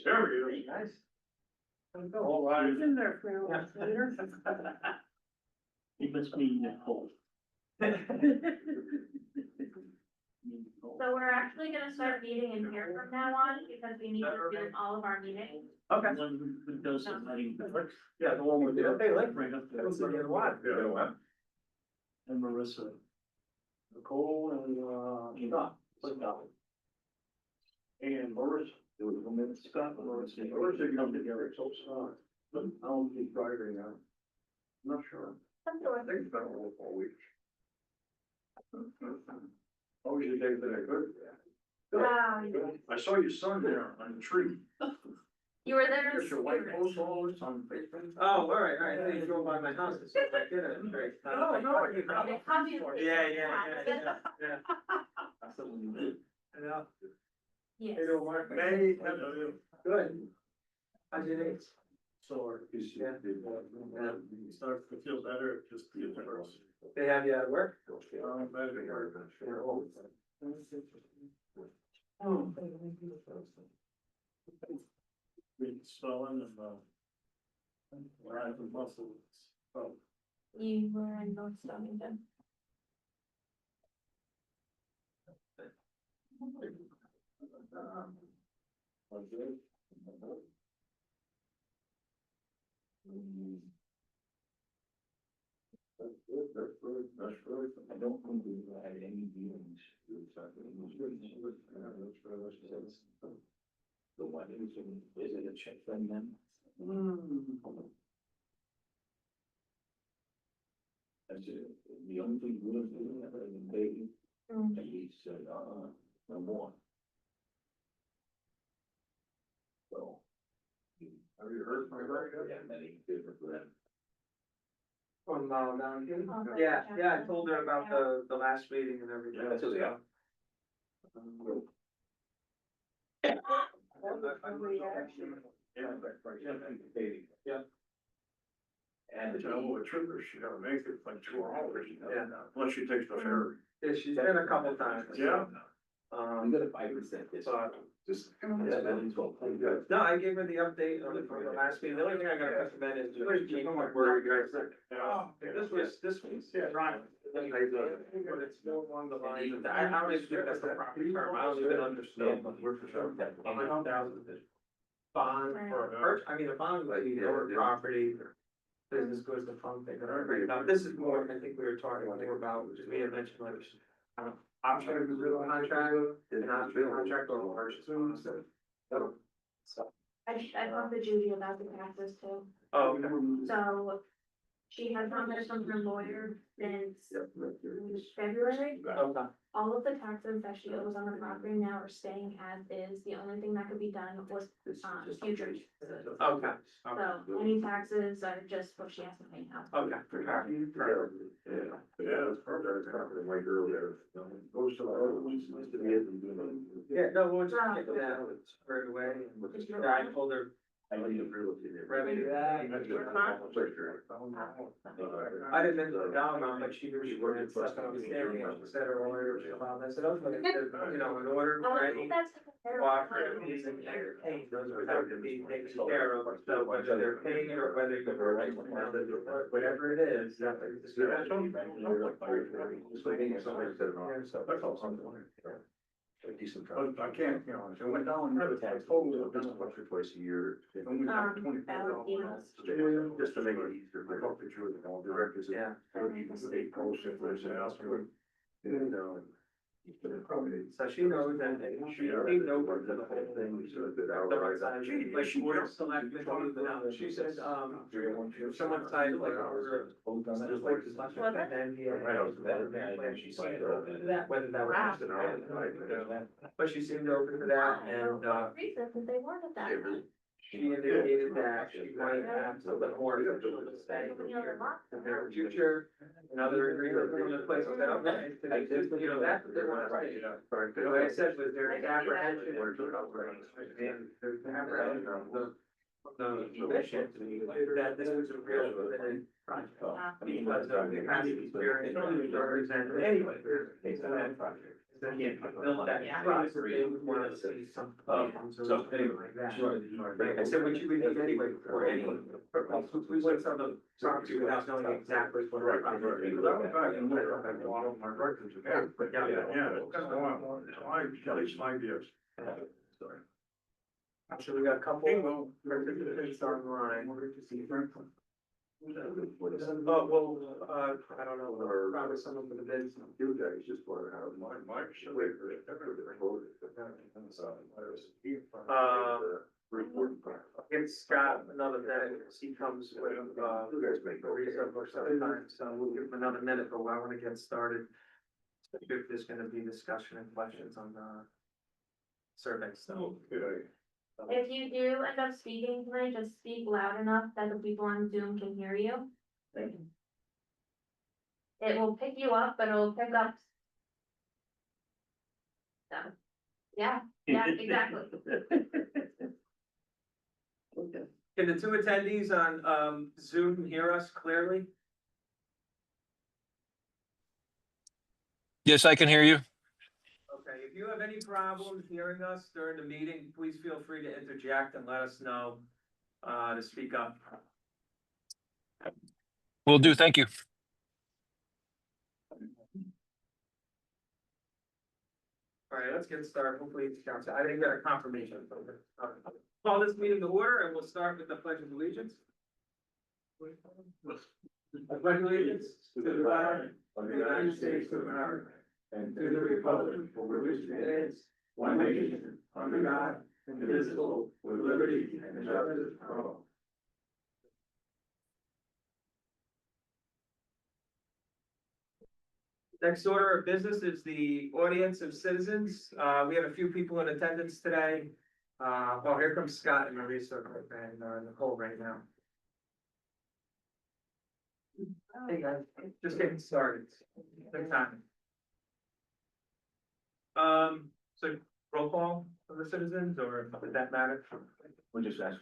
There we go. Nice. All right. He's in there for a while later. He must be Nicole. So we're actually gonna start meeting in here from now on because we need to film all of our meetings. Okay. One who does the lighting. Yeah, the one with the. Okay, like, Right up there. that was a good one. Yeah, what? And Marissa. Nicole and, Scott. And Morris. There was one minute, Scott, Marissa. Marissa come together, so Scott. But I don't think he's driving now. I'm not sure. I think it's been a little 4 weeks. How was your day today? Good? Wow. I saw your son there on the tree. You were there. There's your white post all this on Facebook. Oh, all right, all right, I think you drove by my house, so I did it, great. No, you Yeah. Yeah. Yes. Hey, no, Mark. Hey, Good. How's your day? Sore. Yeah. Starts to feel better, just feel worse. They have you at work? Been swelling and, rise of muscles. Oh, You were in North Stonington. That's good, that's really, I don't think we had any dealings. The one is it a check from them? That's it, the only thing we don't do, baby, and he said, no more. So. Have you heard from her? Yeah, many different for them. From, down here? Oh, Yeah, right. yeah, I told her about the last meeting and everything. Yeah, that's it, yeah. Yeah, Yeah. And you know, a trooper, she gotta make it like 2 hours, Yeah. unless she takes the ferry. Yeah, she's been a couple times. Yeah. Um, got a 5% discount. Just. no, I gave her the update on the last meeting. The only thing I gotta recommend is just keep where you guys are. This was, Yeah, right. but it's more along the lines of, I don't even think that's the proper term, I don't even understand, but we're for sure. Bond for, I mean, a bond, like, you know, property, or business goes to fund thing, or, now, this is more, I think we were talking more about, which we had mentioned, like, option of the contract, is not the contract or purchase. I talked to Judy about the taxes too. Oh, okay. So she had not heard from her lawyer since February. Okay. All of the taxes that she owes on the property now are staying as is. The only thing that could be done was, future. Okay. So any taxes are just what she has to pay now. Okay. Yeah, it's probably way earlier. Goes to Yeah, no, we'll just get that squared away. Yeah, I told her. Revenue that. I didn't mention the dollar amount, but she knew she wanted stuff on the standing, she said her order, I said, okay, you know, in order for any That's. cooperative needs and entertain, those would have to be taken care of, so whether they're paying it or whether you're, whatever it is, that is. Decent. But I can't, you know, I went down, I told her, just once or twice a year. And we got 24 hours. Just to make it easier, but I'll picture with all directors. Yeah. State post, if there's an elsewhere. You know. So she knows that, she knows what the whole thing, like she would have selected, she said, if someone signed like our. That, whether that was. But she seemed open to that, and, Reason that they wanted that. she indicated that she might have a little more to say in their future, and other agreements in the place that, okay, you know, that's what they want to say. What I said was there's apprehension. And there's apprehension of the the commission that this was a real limited project. Because of the capacity experience represented anyway, based on that project. Then you build that trust, they would want to see some. So anyway, like that. Like I said, what you would need anyway for any, we went from the property without knowing exactly what. Right, right. Because I went back and looked at all of my records again. Yeah. It's 5 years. Sorry. So we got a couple participants online. But well, I don't know, probably someone for the bids. You guys just bought it out of my. It's got another minute, he comes with, You guys make. reasonable sometimes, so we'll give him another minute, but I wanna get started. If there's gonna be discussion and questions on the survey, so. Okay. If you do end up speaking tonight, just speak loud enough that the people on Zoom can hear you. It will pick you up, but it'll pick up. So, yeah, exactly. Can the two attendees on, Zoom hear us clearly? Yes, I can hear you. Okay, if you have any problems hearing us during the meeting, please feel free to interject and let us know, to speak up. Will do. Thank you. All right, let's get started. Hopefully it's counts. I didn't get a confirmation. Call this meeting to order and we'll start with the pledge of allegiance. I pledge allegiance to the flag of the United States of America and to the republic for which it stands, one nation, under God, indivisible, with liberty and justice for all. Next order of business is the audience of citizens. We have a few people in attendance today. Oh, here comes Scott and Marisa and Nicole right now. Hey guys, just getting started. Good time. So roll call of the citizens, or does that matter? We'll just ask.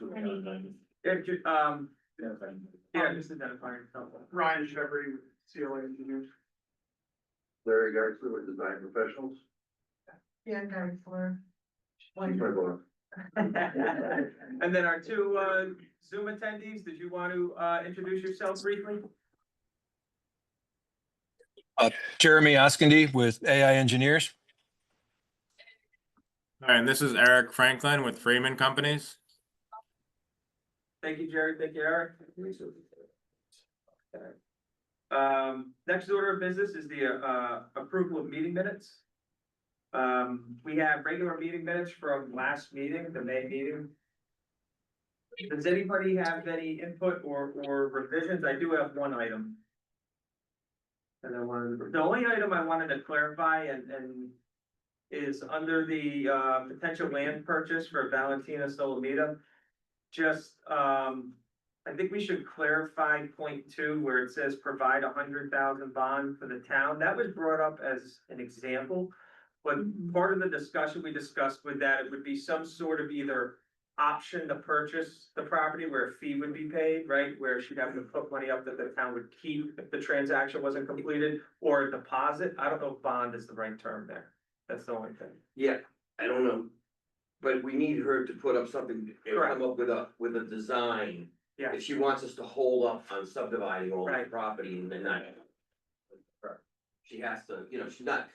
Yeah, just identify yourself. Ryan Shepherd, CLA engineers. Larry Gartzler with Design Professionals. Yeah, guys, for. She's my boss. And then our two Zoom attendees, did you want to introduce yourself briefly? Jeremy Oskendy with AI Engineers. All right, and this is Eric Franklin with Freeman Companies. Thank you, Jerry. Thank you, Eric. Next order of business is the approval of meeting minutes. We have regular meeting minutes from last meeting, the May meeting. Does anybody have any input or revisions? I do have one item. And the only item I wanted to clarify and is under the potential land purchase for Valentina Solomita. Just I think we should clarify point 2 where it says provide 100,000 bond for the town. That was brought up as an example. But part of the discussion we discussed with that, it would be some sort of either option to purchase the property where a fee would be paid, right? Where she'd have to put money up that the town would keep if the transaction wasn't completed, or a deposit. I don't know if bond is the right term there. That's the only thing. Yeah, I don't know, but we need her to put up something, and Correct. come up with a design. Yeah. If she wants us to hold up on subdividing all the Right. property and then not. She has to,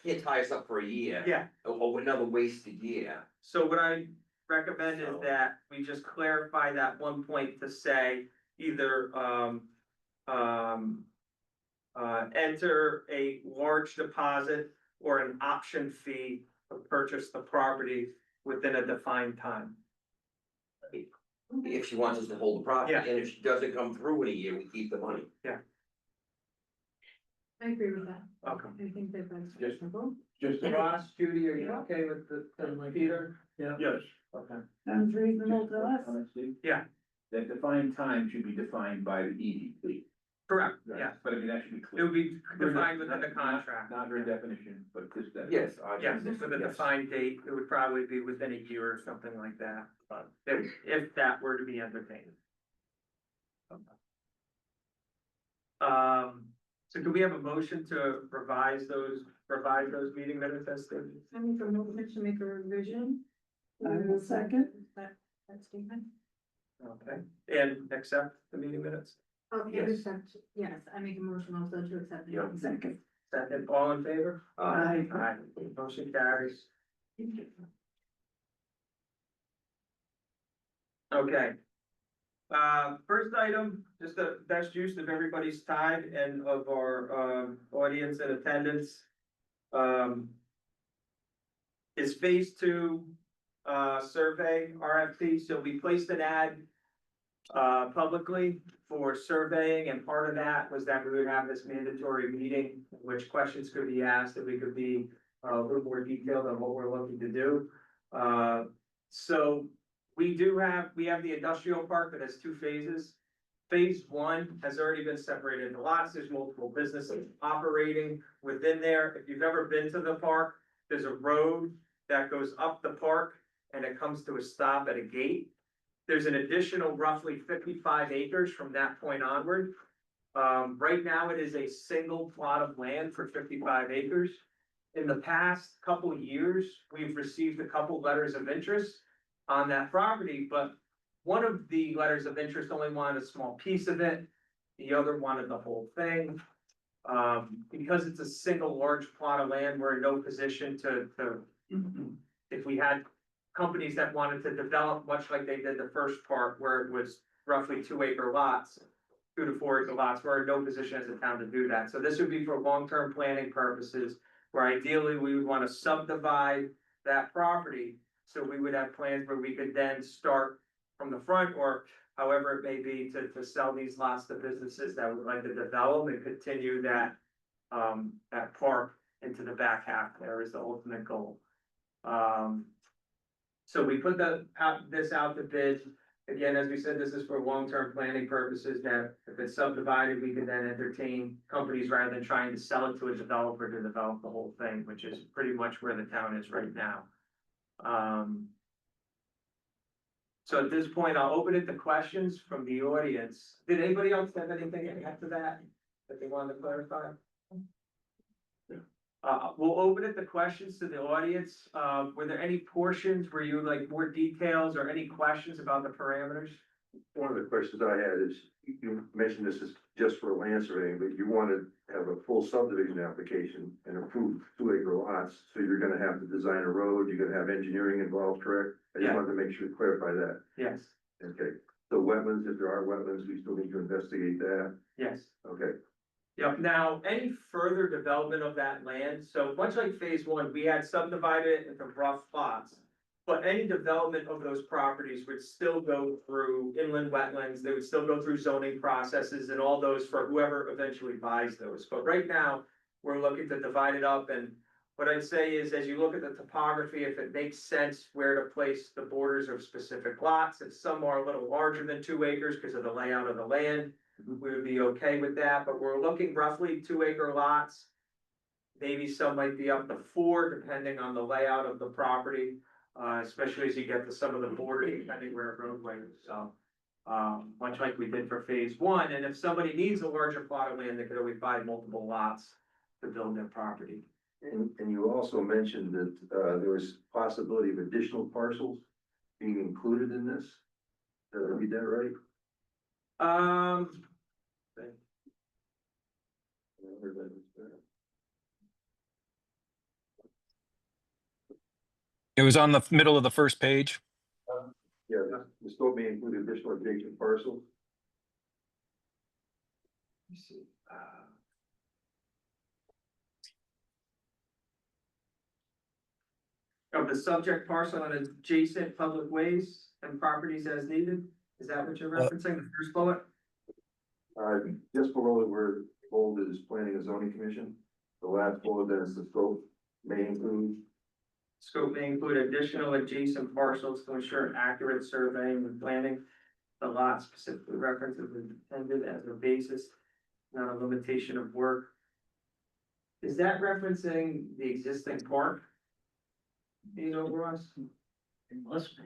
can't tie us up for a year. Yeah. Or another wasted year. So what I recommend is that we just clarify that one point to say either, enter a large deposit or an option fee to purchase the property within a defined time. If she wants us to hold the property, Yeah. and if she doesn't come through in a year, we keep the money. I agree with that. Okay. I think that that's Just- reasonable. Just. Ross, Judy, are you okay with the Peter? Yes. Okay. Sounds reasonable to us. Yeah. That defined time should be defined by the EDC. Correct, yeah, But I mean, that should be it clear. would be defined within the contract. Not her definition, but just that. Yes. Yes, for the defined date, it would probably be within a year or something like that, if that were to be entertained. So could we have a motion to revise those meeting minutes as stated? I make a motion to make a revision. I will second. That's Stephen. Okay, and accept the meeting minutes? Okay, Yes. accept, yes, I make a motion also to accept. the Yeah. meeting. Second. Second, all in favor? Aye. Aye, motion carries. Okay. First item, just the best use of everybody's time and of our, audience and attendance. Is phase two, survey RFP, so we placed an ad publicly for surveying, and part of that was that we would have this mandatory meeting, in which questions could be asked, that we could be a little more detailed on what we're looking to do. So we have the industrial park that has two phases. Phase one has already been separated into lots. There's multiple businesses operating within there. If you've ever been to the park, there's a road that goes up the park and it comes to a stop at a gate. There's an additional roughly 55 acres from that point onward. Right now, it is a single plot of land for 55 acres. In the past couple of years, we've received a couple letters of interest on that property, but one of the letters of interest only wanted a small piece of it. The other wanted the whole thing. Because it's a single large plot of land, we're in no position to, if we had companies that wanted to develop, much like they did the first part, where it was roughly 2-acre lots, 2 to 4 acre lots, we're in no position as a town to do that. So this would be for long-term planning purposes, where ideally we would want to subdivide that property. So we would have plans where we could then start from the front, or however it may be, to sell these lots to businesses that would like to develop and continue that, that park into the back half. There is the ultimate goal. So we put this out to bid. Again, as we said, this is for long-term planning purposes, that if it's subdivided, we can then entertain companies rather than trying to sell it to a developer to develop the whole thing, which is pretty much where the town is right now. So at this point, I'll open it to questions from the audience. Did anybody else have anything after that they wanted to clarify? We'll open it to questions to the audience. Were there any portions where you would like more details or any questions about the parameters? One of the questions I had is, you mentioned this is just for land surveying, but you want to have a full subdivision application and approve 2-acre lots, so you're gonna have to design a road, you're gonna have engineering involved, correct? I just Yeah. wanted to make sure, clarify that. Yes, Okay, so wetlands, if there are wetlands, we still need to investigate that, yes. okay? Yep, now, any further development of that land, so much like phase one, we had subdivided it into rough plots. But any development of those properties would still go through inland wetlands, they would still go through zoning processes and all those for whoever eventually buys those. But right now, we're looking to divide it up, and what I'd say is, as you look at the topography, if it makes sense where to place the borders of specific lots, if some are a little larger than 2 acres because of the layout of the land, we would be okay with that, but we're looking roughly 2-acre lots. Maybe some might be up to 4, depending on the layout of the property, especially as you get to some of the borders, depending where a roadway is, so. Much like we did for phase one, and if somebody needs a larger plot of land, they could always buy multiple lots to build their property. And you also mentioned that, there was possibility of additional parcels being included in this. Did I read that right? It was on the middle of the first page. Yeah, the still may include additional adjacent parcels. Let me see. Of the subject parcel on adjacent public ways and properties as needed, is that what you're referencing, the first bullet? Just below it where bold is planning and zoning commission, the last bullet, then is the scope may include. Scope may include additional adjacent parcels to ensure accurate surveying and planning. The lot specifically references is intended as a basis not a limitation of work. Is that referencing the existing park? You know, Ross? It must be.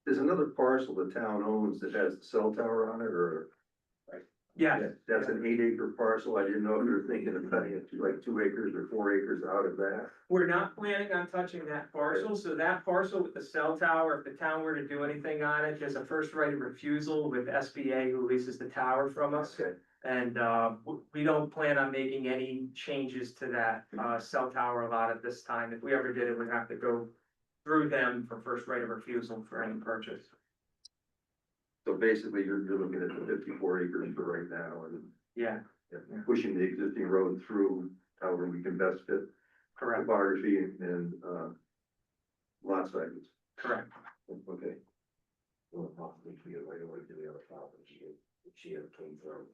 There's another parcel the town owns that has the cell tower on it, or? Yeah, That's an 8 acre parcel. I didn't know if you were thinking of cutting it to like 2 acres or 4 acres out of that. we're not planning on touching that parcel, so that parcel with the cell tower, if the town were to do anything on it, there's a first right of refusal with SBA who leases the tower from us. Okay. And, we don't plan on making any changes to that, cell tower lot at this time. If we ever did it, we'd have to go through them for first right of refusal for any purchase. So basically, you're looking at the 54 acres for right now and Yeah, pushing the existing road through however we can best fit correct, topography and, lot sizes. correct. Okay. Well, possibly we get right away to the other property she ever came from.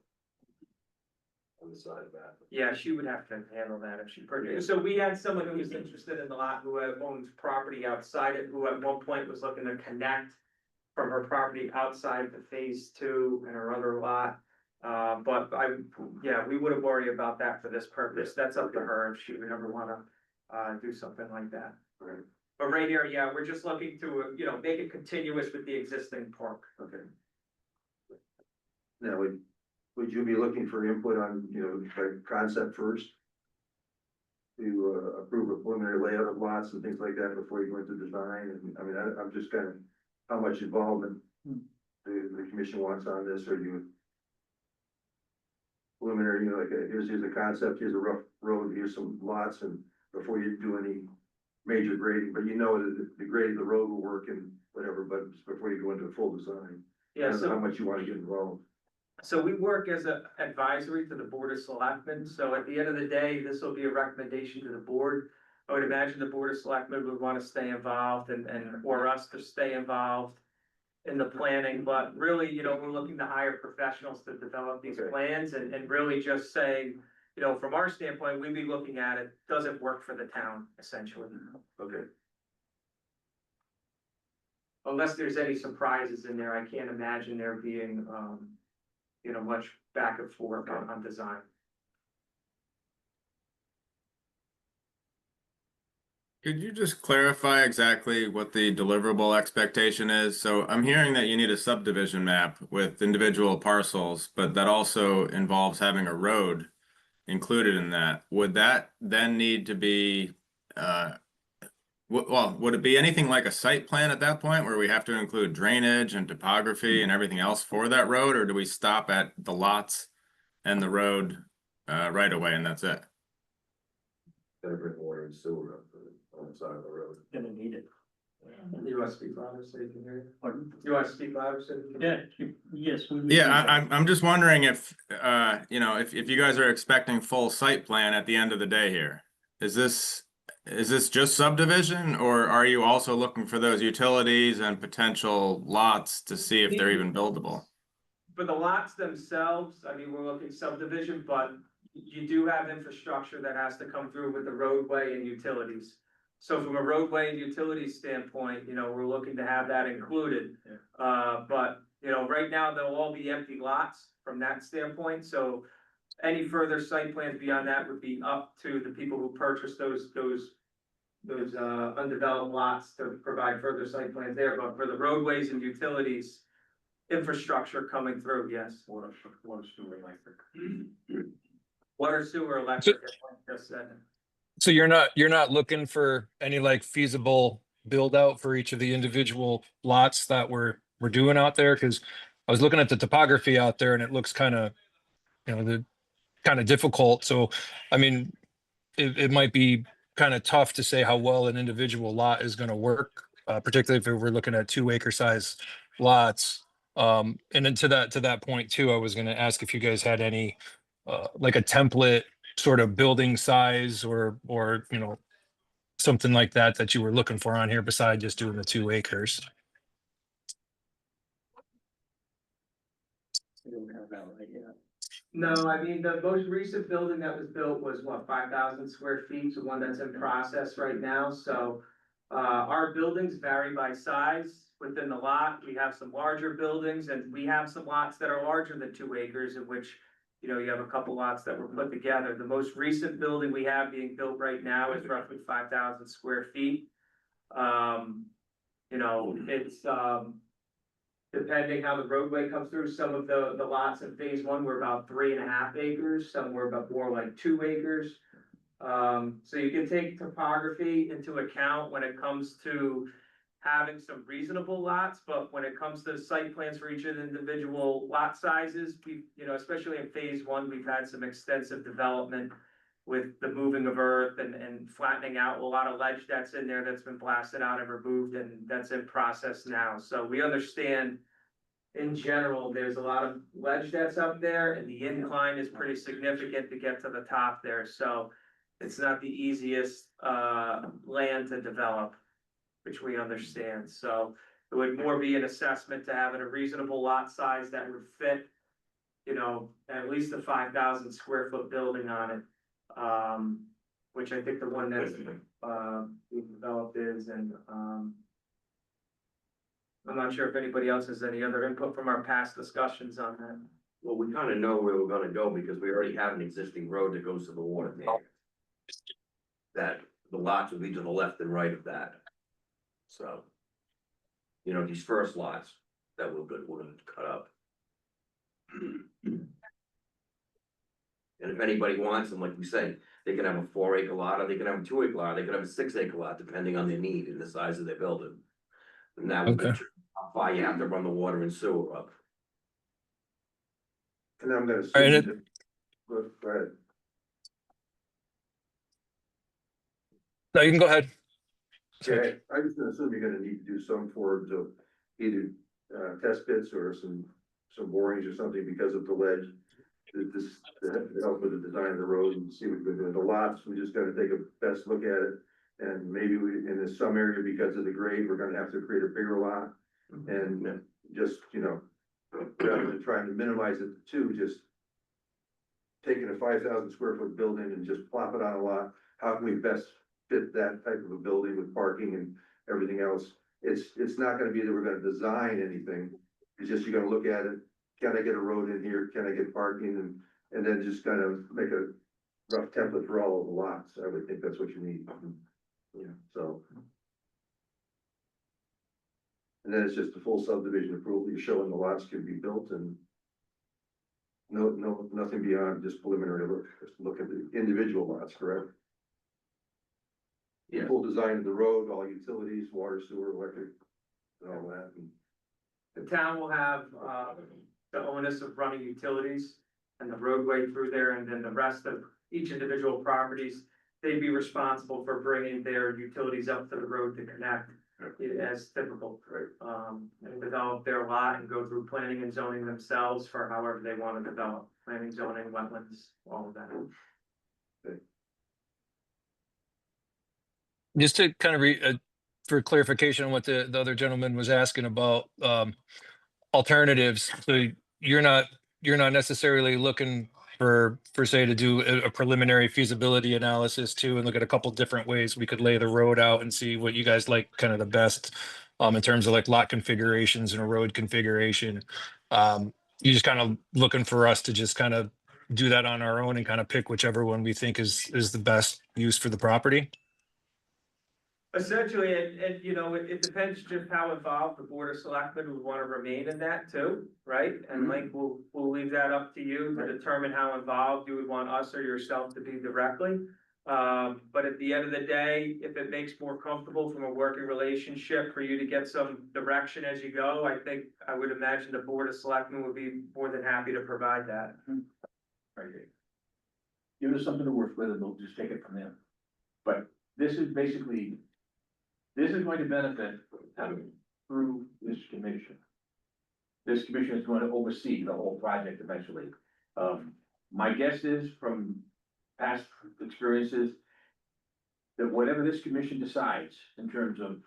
On the side of that. Yeah, she would have to handle that if she purchased. So we had someone who was interested in the lot who owns property outside it, who at one point was looking to connect from her property outside the phase 2 and her other lot. But we wouldn't worry about that for this purpose. That's up to her if she would ever wanna, do something like that. Right. But right here, yeah, we're just looking to, make it continuous with the existing park. Okay. Now, would you be looking for input on, like concept first? To approve a preliminary layout of lots and things like that before you go into design, and I mean, I'm just kind of, how much involvement the commission wants on this, or you? Preliminary, like, here's a concept, here's a rough road, here's some lots, and before you do any major grading, but that the grade of the road will work and whatever, but just before you go into a full design. I Yeah, don't know so. how much you want to get involved. So we work as an advisory to the Board of Selectmen, so at the end of the day, this will be a recommendation to the board. I would imagine the Board of Selectmen would want to stay involved or us to stay involved in the planning, but really, we're looking to hire professionals to develop these Okay. plans and really just say, from our standpoint, we'd be looking at it, does it work for the town, essentially? Okay. Unless there's any surprises in there, I can't imagine there being, much back and forth on design. Could you just clarify exactly what the deliverable expectation is? So I'm hearing that you need a subdivision map with individual parcels, but that also involves having a road included in that. Would that then need to be, would it be anything like a site plan at that point where we have to include drainage and topography and everything else for that road, or do we stop at the lots and the road right away and that's it? Gotta bring water and sewer up on the side of the road. Gonna need it. You want to speak louder so you can hear you? Pardon? You want to speak louder so you can hear Yeah, yes. we would Yeah, do that. I'm just wondering if, if you guys are expecting full site plan at the end of the day here. Is this just subdivision, or are you also looking for those utilities and potential lots to see if they're even buildable? For the lots themselves, I mean, we're looking subdivision, but you do have infrastructure that has to come through with the roadway and utilities. So from a roadway and utilities standpoint, we're looking to have that included. But, right now, they'll all be empty lots from that standpoint, so any further site plans beyond that would be up to the people who purchase those undeveloped lots to provide further site plans there, but for the roadways and utilities, infrastructure coming through, yes. Water, sewer, electric. Water, sewer, electric, as Mike just said. So you're not looking for any like feasible build out for each of the individual lots that we're doing out there? Because I was looking at the topography out there and it looks kind of, difficult. So, I mean, it might be kind of tough to say how well an individual lot is going to work, particularly if we're looking at 2 acre size lots. And then to that point too, I was going to ask if you guys had any, like a template sort of building size or something like that you were looking for on here beside just doing the 2 acres. We don't have that right yet. No, I mean, the most recent building that was built was 5,000 square feet, the one that's in process right now, so. Our buildings vary by size within the lot. We have some larger buildings and we have some lots that are larger than 2 acres, in which, you know, you have a couple lots that were put together. The most recent building we have being built right now is roughly 5,000 square feet. You know, it's, depending how the roadway comes through, some of the lots in phase one were about 3.5 acres, some were about more like 2 acres. So you can take topography into account when it comes to having some reasonable lots, but when it comes to site plans for each of the individual lot sizes, we, you know, especially in phase one, we've had some extensive development with the moving of earth and flattening out a lot of ledge that's in there that's been blasted out and removed, and that's in process now. So we understand in general, there's a lot of ledge that's up there, and the incline is pretty significant to get to the top there, so it's not the easiest land to develop, which we understand. So it would more be an assessment to having a reasonable lot size that would fit, you know, at least a 5,000 square foot building on it. Which I think the one that's being developed is, and I'm not sure if anybody else has any other input from our past discussions on that. Well, we kind of know where we're gonna go because we already have an existing road that goes to the water tank. That the lots will be to the left and right of that. So, you know, these first lots that we're gonna cut up. And if anybody wants them, like we say, they can have a 4-acre lot, or they can have a 2-acre lot, they can have a 6-acre lot, depending on their need and the size of their building. And that would Okay. determine how far you have to run the water and sewer up. And I'm gonna right, assume. Go ahead. No, you can go ahead. Okay, I just gonna assume you're gonna need to do some forms of either test pits or some borings or something because of the ledge. To help with the design of the road and see what we're doing. The lots, we just gotta take a best look at it. And maybe in some area, because of the grade, we're gonna have to create a bigger lot. And just, you know, rather than trying to minimize it to just taking a 5,000 square foot building and just plop it on a lot, how can we best fit that type of a building with parking and everything else? It's not gonna be that we're gonna design anything, it's just you're gonna look at it, can I get a road in here, can I get parking, and then just kind of make a rough template for all of the lots, I would think that's what you need. Yeah, so. And then it's just a full subdivision approval, you're showing the lots can be built and nothing beyond just preliminary look, just look at the individual lots, correct? Yeah. Full design of the road, all utilities, water, sewer, electric, and all that. The town will have the onus of running utilities and the roadway through there, and then the rest of each individual properties, they'd be responsible for bringing their utilities up to the road to connect as typical. Right. And develop their lot and go through planning and zoning themselves for however they want to develop, planning, zoning, wetlands, all of that. Just to kind of for clarification on what the other gentleman was asking about, alternatives. So you're not necessarily looking for say to do a preliminary feasibility analysis too, and look at a couple different ways we could lay the road out and see what you guys like kind of the best, in terms of like lot configurations and a road configuration. You just kind of looking for us to just kind of do that on our own and kind of pick whichever one we think is the best use for the property. Essentially, and you know, it depends just how involved the board of selectmen would want to remain in that too, right? And like, we'll leave that up to you to determine how involved you would want us or yourself to be directly. But at the end of the day, if it makes more comfortable from a working relationship for you to get some direction as you go, I would imagine the board of selectmen would be more than happy to provide that. Right. Give us something to work with and we'll just take it from there. But this is basically, this is going to benefit through this commission. This commission is going to oversee the whole project eventually. My guess is from past experiences that whatever this commission decides in terms of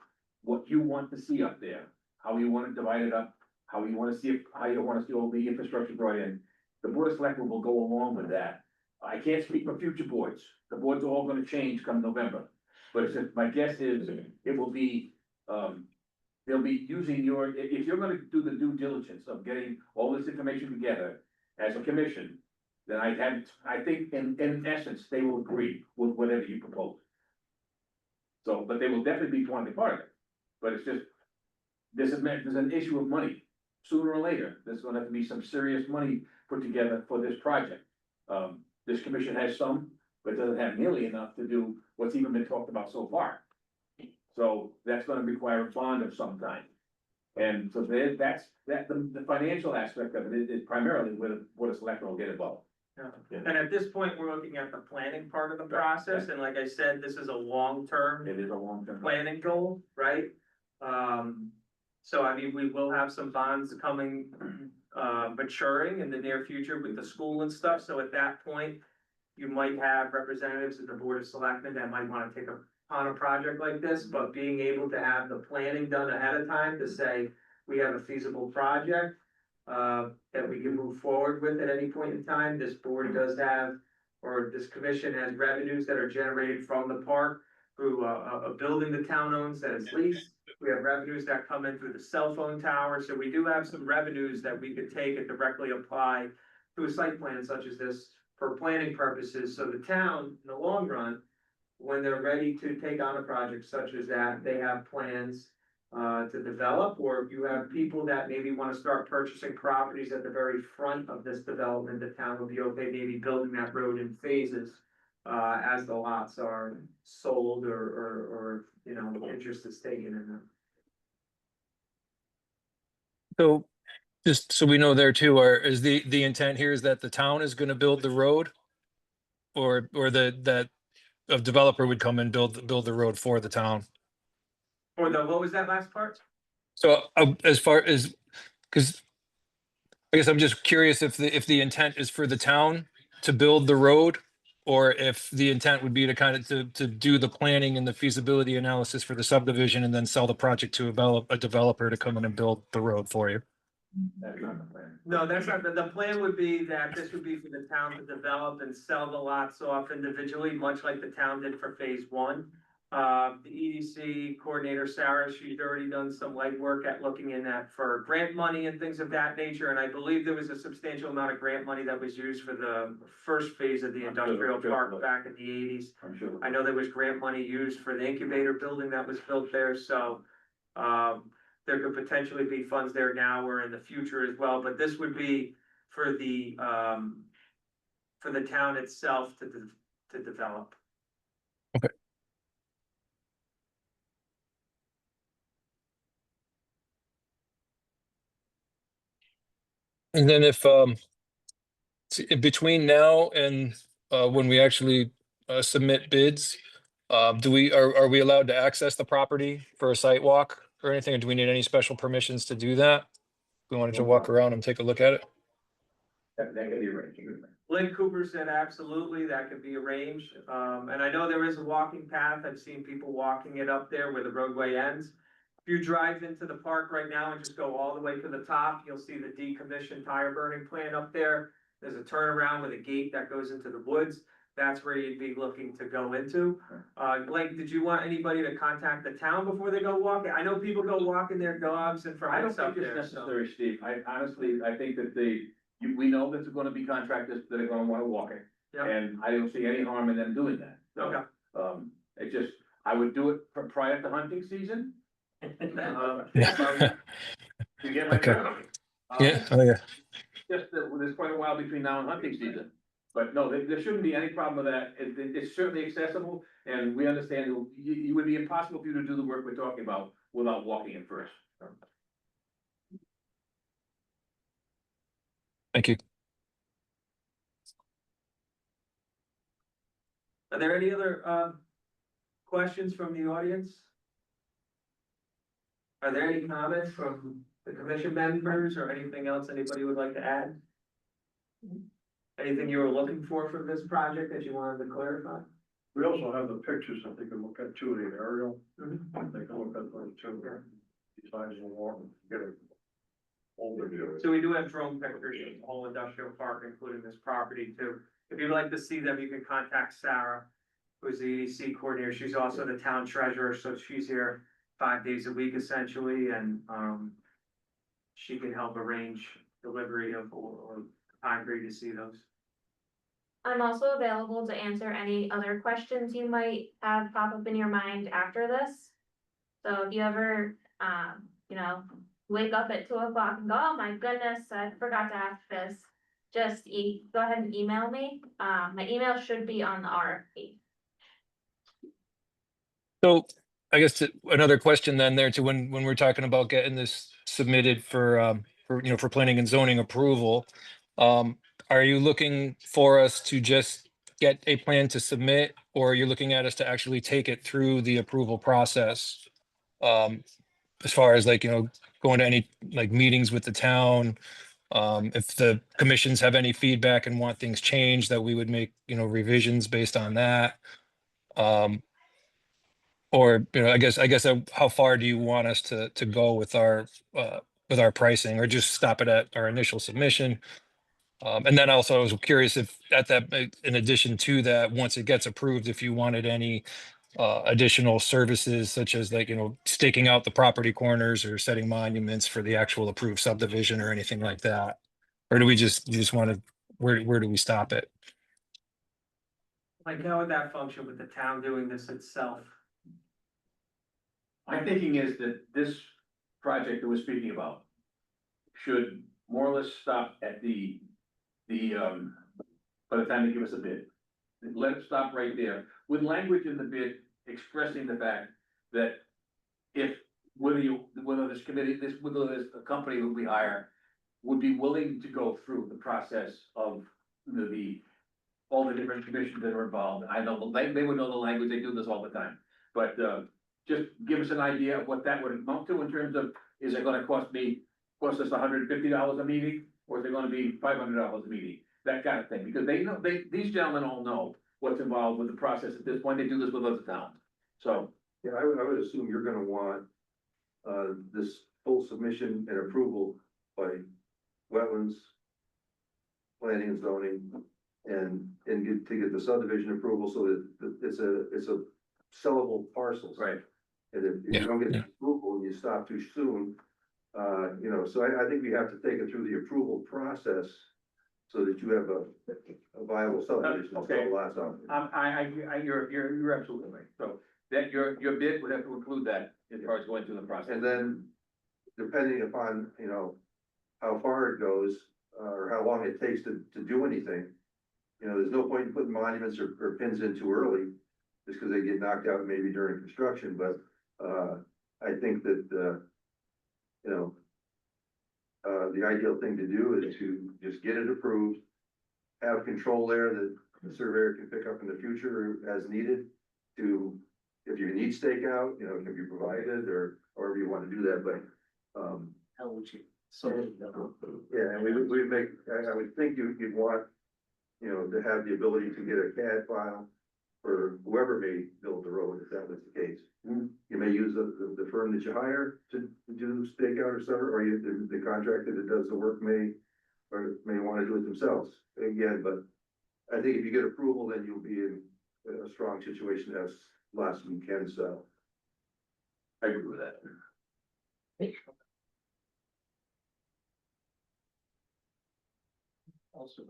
what you want to see up there, how you want to divide it up, how you want to see all the infrastructure brought in, the board of selectmen will go along with that. I can't speak for future boards. The boards are all going to change come November. But my guess is it will be, they'll be using if you're gonna do the due diligence of getting all this information together as a commission, then I think in essence, they will agree with whatever you propose. So, but they will definitely be wanting part of it, but it's just, there's an issue of money. Sooner or later, there's gonna have to be some serious money put together for this project. This commission has some, but doesn't have nearly enough to do what's even been talked about so far. So that's gonna require a bond of some kind. And so the financial aspect of it is primarily what a selectman will get involved. Yeah. And at this point, we're looking at the planning part of the process, and like I said, this is a long-term It is a long-term. planning goal, right? So I mean, we will have some bonds coming, maturing in the near future with the school and stuff, so at that point, you might have representatives of the Board of Selectmen that might wanna take on a project like this, but being able to have the planning done ahead of time to say, we have a feasible project, that we can move forward with at any point in time. This board does have, or this commission has revenues that are generated from the park through a building the town owns that is leased. We have revenues that come in through the cell phone tower, so we do have some revenues that we could take and directly apply to a site plan such as this for planning purposes. So the town, in the long run, when they're ready to take on a project such as that, they have plans to develop, or if you have people that maybe wanna start purchasing properties at the very front of this development, the town will be okay, maybe building that road in phases as the lots are sold or, you know, interest is taken in them. So just so we know there too, is the intent here is that the town is gonna build the road? Or that a developer would come and build the road for the town? Or the, what was that last part? So as far as, because I guess I'm just curious if the intent is for the town to build the road, or if the intent would be to kind of to do the planning and the feasibility analysis for the subdivision and then sell the project to a developer to come in and build the road for you. That's not the plan. No, that's not, the plan would be that this would be for the town to develop and sell the lots off individually, much like the town did for phase one. The EDC coordinator, Sarah, she's already done some legwork at looking in that for grant money and things of that nature, and I believe there was a substantial amount of grant money that was used for the first phase of the industrial park back in the eighties. I'm sure. I know there was grant money used for the incubator building that was built there, so, there could potentially be funds there now or in the future as well, but this would be for the town itself to develop. Okay. And then if between now and when we actually submit bids, are we allowed to access the property for a site walk or anything? Or do we need any special permissions to do that? We wanted to walk around and take a look at it. That could be arranged. Lynn Cooper said absolutely, that could be arranged, and I know there is a walking path, I've seen people walking it up there where the roadway ends. If you drive into the park right now and just go all the way to the top, you'll see the decommissioned tire burning plant up there. There's a turnaround with a gate that goes into the woods, that's where you'd be looking to go into. Blake, did you want anybody to contact the town before they go walking? I know people go walking their dogs and I don't friends up think it's there, so. necessary, Steve. I honestly, I think that we know that there's gonna be contractors that are gonna wanna walk it. Yeah. And I don't see any harm in them doing that. Okay. It just, I would do it prior to hunting season. You get my Okay. drift? Yeah, oh yeah. Just that there's quite a while between now and hunting season. But no, there shouldn't be any problem with that. It's certainly accessible, and we understand it would be impossible for you to do the work we're talking about without walking it first. Thank you. Are there any other, questions from the audience? Are there any comments from the commission members or anything else anybody would like to add? Anything you were looking for from this project that you wanted to clarify? We also have the pictures, I think, we look at too, the aerial, Mhm. they can look at those too, besides the walk, get a whole video. So we do have drone pictures of the whole industrial park, including this property too. If you'd like to see them, you can contact Sarah, who's the EDC coordinator. She's also the town treasurer, so she's here 5 days a week essentially, and, she can help arrange delivery of, or time for you to see those. I'm also available to answer any other questions you might have pop up in your mind after this. So if you ever, wake up at 2 o'clock and go, oh my goodness, I forgot to ask this. Just go ahead and email me. My email should be on the RFP. So I guess another question then there to when we're talking about getting this submitted for planning and zoning approval. Are you looking for us to just get a plan to submit, or are you looking at us to actually take it through the approval process? As far as like, going to any like meetings with the town, if the commissions have any feedback and want things changed, that we would make, revisions based on that. Or, how far do you want us to go with our pricing, or just stop it at our initial submission? And then also I was curious if in addition to that, once it gets approved, if you wanted any additional services such as like, staking out the property corners or setting monuments for the actual approved subdivision or anything like that? Or do you just want to, where do we stop it? Like, how would that function with the town doing this itself? My thinking is that this project that we're speaking about should more or less stop at by the time they give us a bid. Let it stop right there, with language in the bid expressing the fact that whether this company that we hire would be willing to go through the process of all the different commissions that are involved. I know, they would know the language, they do this all the time, but, just give us an idea of what that would amount to in terms of, is it gonna cost us $150 a meeting? Or is it gonna be $500 a meeting? That kind of thing, because they know, these gentlemen all know what's involved with the process at this point, they do this with other towns. So, Yeah, I would assume you're gonna want, this full submission and approval by wetlands, planning and zoning, and to get the subdivision approval so that it's a sellable parcels. right, And if you don't get the approval and you stop too soon, so I think we have to take it through the approval process so that you have a viable subdivision. Okay. Lots of. you're absolutely right, so that your bid would have to include that as far as going through the process. And then depending upon, how far it goes, or how long it takes to do anything, there's no point in putting monuments or pins in too early, just because they get knocked out maybe during construction, but, I think that, the ideal thing to do is to just get it approved, have control there that the surveyor can pick up in the future as needed if you need stakeout, it can be provided, or however you want to do that, but, How would you? yeah, and we make, I would think you'd want, to have the ability to get a CAD file for whoever may build the road, if that was the case. You may use the firm that you hire to do stakeout or whatever, or the contractor that does the work may want to do it themselves. Again, but I think if you get approval, then you'll be in a strong situation to have lots you can sell. I agree with that. Also,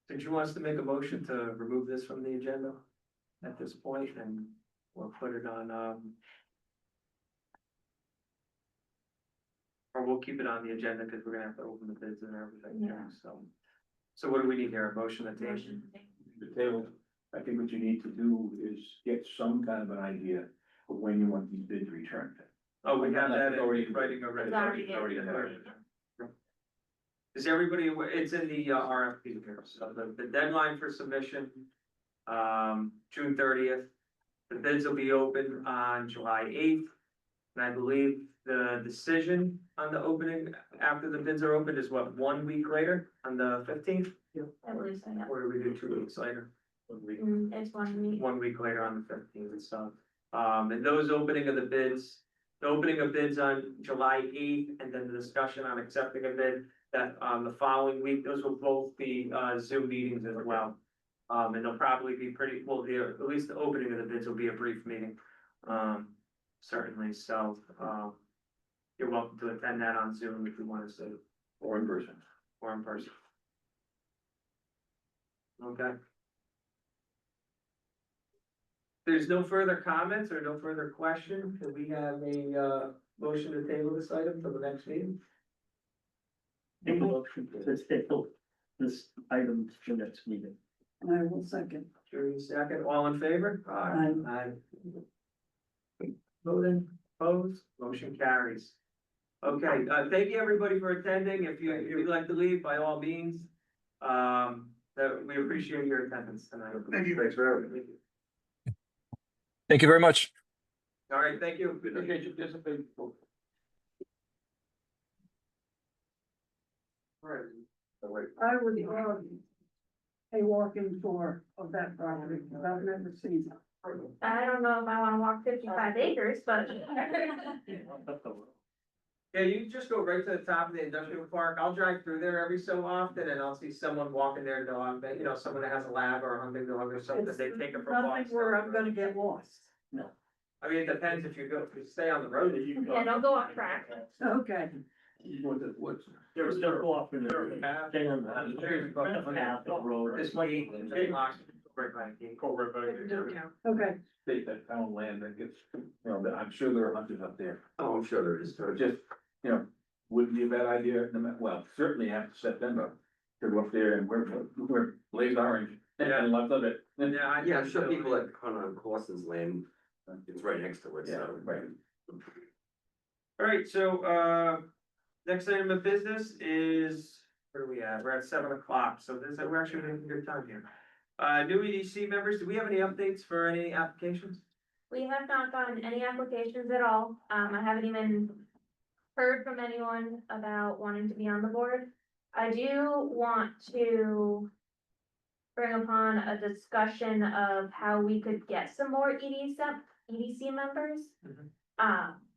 Did you want us to make a motion to remove this from the agenda at this point, and we'll put it on, or we'll keep it on the agenda because we're gonna have to open the bids and everything, Yeah. So what do we need here? A motion to table? The table, I think what you need to do is get some kind of an idea of when you want these bids returned. Oh, we have that Already- in writing already. It's already in. Is everybody aware? It's in the RFP here, so the deadline for submission, June 30th. The bids will be open on July 8th. And I believe the decision on the opening after the bids are opened is what, 1 week later, on the 15th? I believe so, yeah. Or do we do 2 weeks later? 1 week. It's 1 week. 1 week later on the 15th and stuff. And those opening of the bids, the opening of bids on July 8th, and then the discussion on accepting a bid, that, the following week, those will both be, Zoom meetings as well. And they'll probably be at least the opening of the bids will be a brief meeting. certainly, so, you're welcome to attend that on Zoom if you want to say, Or in person. or in person. Okay. There's no further comments or no further questions, do we have a, motion to table this item for the next meeting? Make a motion to table this item to the next meeting. I will second. Jury second, all in favor? Aye. Aye. Voting, opposed, motion carries. Okay, thank you everybody for attending, if you'd like to leave, by all means. That we appreciate your attendance tonight. Thank you. Thanks for having me. Thank you very much. All right, thank you. Appreciate you participating. I would love a walking tour of that property, but I've never seen it. I don't know if I wanna walk 55 acres, but. Yeah, you just go right to the top of the industrial park, I'll drive through there every so often, and I'll see someone walking their dog, you know, someone that has a lab or a hunting dog or something, they take it for walks. Nothing where I'm gonna get lost. No. I mean, it depends if you stay on the road. Yeah, don't go off track. Okay. What's? There's no go off in there. Stay on the road. This way, right by the gate. Okay. State that town land that gets, you know, that I'm sure there are hunters up there. Oh, I'm sure there is. So just, you know, wouldn't be a bad idea, no matter, well, certainly after September, to go up there and we're blaze orange and left of it. Yeah, Yeah, I'm sure people that hunt on Clausen's land, it's right next to it, Yeah, so. right. All right, so, next item of business is, where are we at? We're at 7 o'clock, so this, we're actually having a good time here. New EDC members, do we have any updates for any applications? We have not gotten any applications at all. I haven't even heard from anyone about wanting to be on the board. I do want to bring upon a discussion of how we could get some more EDC members. Mhm.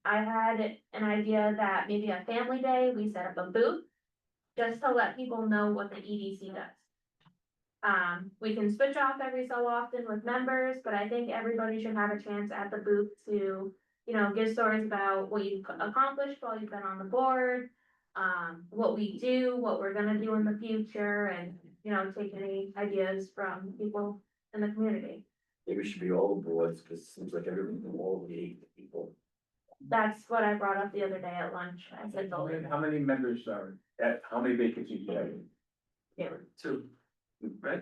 I had an idea that maybe a family day, we set up a booth just to let people know what the EDC does. We can switch off every so often with members, but I think everybody should have a chance at the booth to, you know, give stories about what you've accomplished while you've been on the board. What we do, what we're gonna do in the future, and, you know, take any ideas from people in the community. Maybe we should be all boards, cause it seems like everyone, all the 8 people. That's what I brought up the other day at lunch. I said, How many members are at, how many vacancies do you have? 2, right?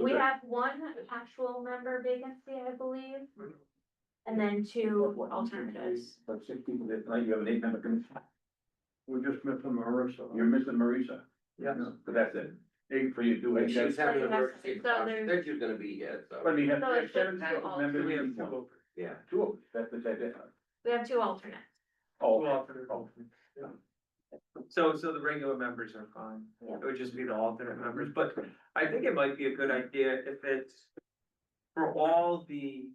we have one actual member vacancy, I believe. And then 2 alternatives. About 6 people, tonight you have an 8-member commission. We're just missing Marissa. You're missing Marisa, Yes. but that's it. 8 for you, do it. She was having an So emergency, so there's- said she was gonna be here, so. But we have So it's 7 just 2 members. We have in 2 town. open. Yeah. 2 of them, that's it. We have 2 alternates. Oh, Two alternate. Yeah. So the regular members are fine, Yeah. it would just be the alternate members, but I think it might be a good idea if it's for all the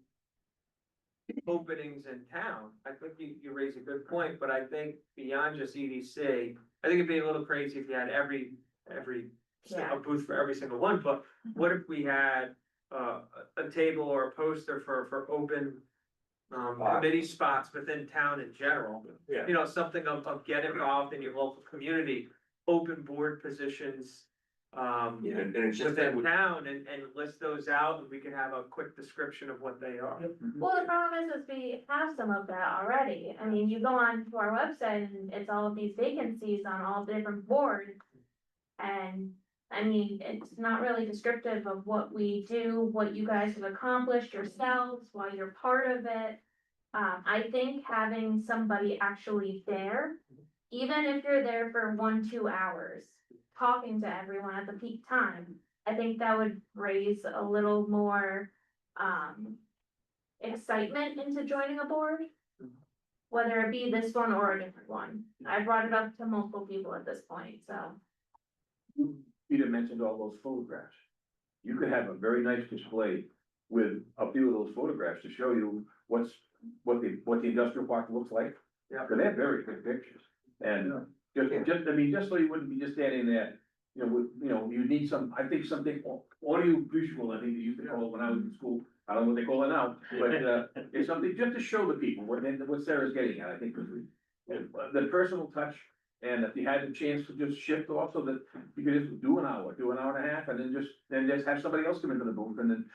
openings in town. I think you raise a good point, but I think beyond just EDC, I think it'd be a little crazy if you had every Yeah. a booth for every single one, but what if we had a table or a poster for open committee spots within town in general? Yeah. You know, something of get involved in your local community, open board positions. Yeah, and it's just that, Within town and list those out, and we can have a quick description of what they are. Well, the problem is we have some of that already. I mean, you go on to our website and it's all of these vacancies on all different boards. And I mean, it's not really descriptive of what we do, what you guys have accomplished yourselves while you're part of it. I think having somebody actually there, even if you're there for 1-2 hours, talking to everyone at the peak time, I think that would raise a little more, excitement into joining a board. Whether it be this one or a different one. I brought it up to multiple people at this point, so. Peter mentioned all those photographs. You could have a very nice display with a few of those photographs to show you what the industrial park looks like. Yeah. Cause they're very good pictures. And just, I mean, just so you wouldn't be just standing there, you need some, I think something audio visual, I think they used to call it when I was in school. I don't know what they call it now, but, it's something just to show the people what Sarah's getting at, I think. The personal touch, and if you had the chance to just shift off so that you could just do an hour and a half, and then just have somebody else come into the booth, and then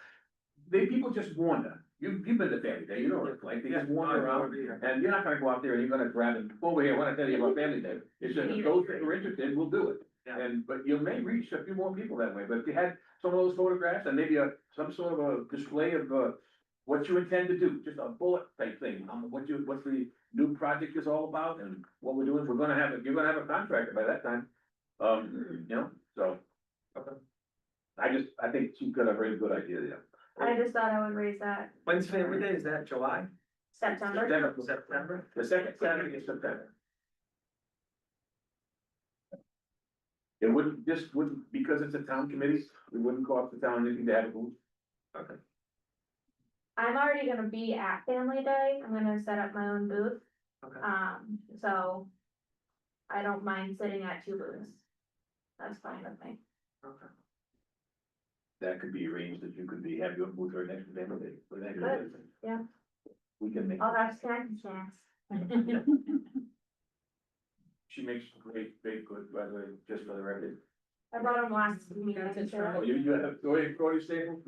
people just wander. You've been to Family Day, you know what it's like, they just wander around, and you're not gonna go out there and you're gonna grab them, over here, I wanna tell you about Family Day. It's just, those that are interested will do it. Yeah. But you may reach a few more people that way, but if you had some of those photographs and maybe some sort of a display of, what you intend to do, just a bullet type thing, what the new project is all about and what we're doing, you're gonna have a contractor by that time. So. Okay. I think she's got a very good idea there. I just thought I would raise that When's Family Day? Is that July? September. September? The second Saturday is September. It wouldn't, because it's a town committee, it wouldn't cost the town anything to have a booth. Okay. I'm already gonna be at Family Day, I'm gonna set up my own booth, Okay. so I don't mind sitting at 2 booths. That's fine with me. Okay. That could be arranged, that you could have your booth right next to them, or they. Good, yeah. We can make, I'll have snacks. she makes great good, by the way, just for the record. I brought them last meeting. That's a so- try. Oh, you have, Corey Staples?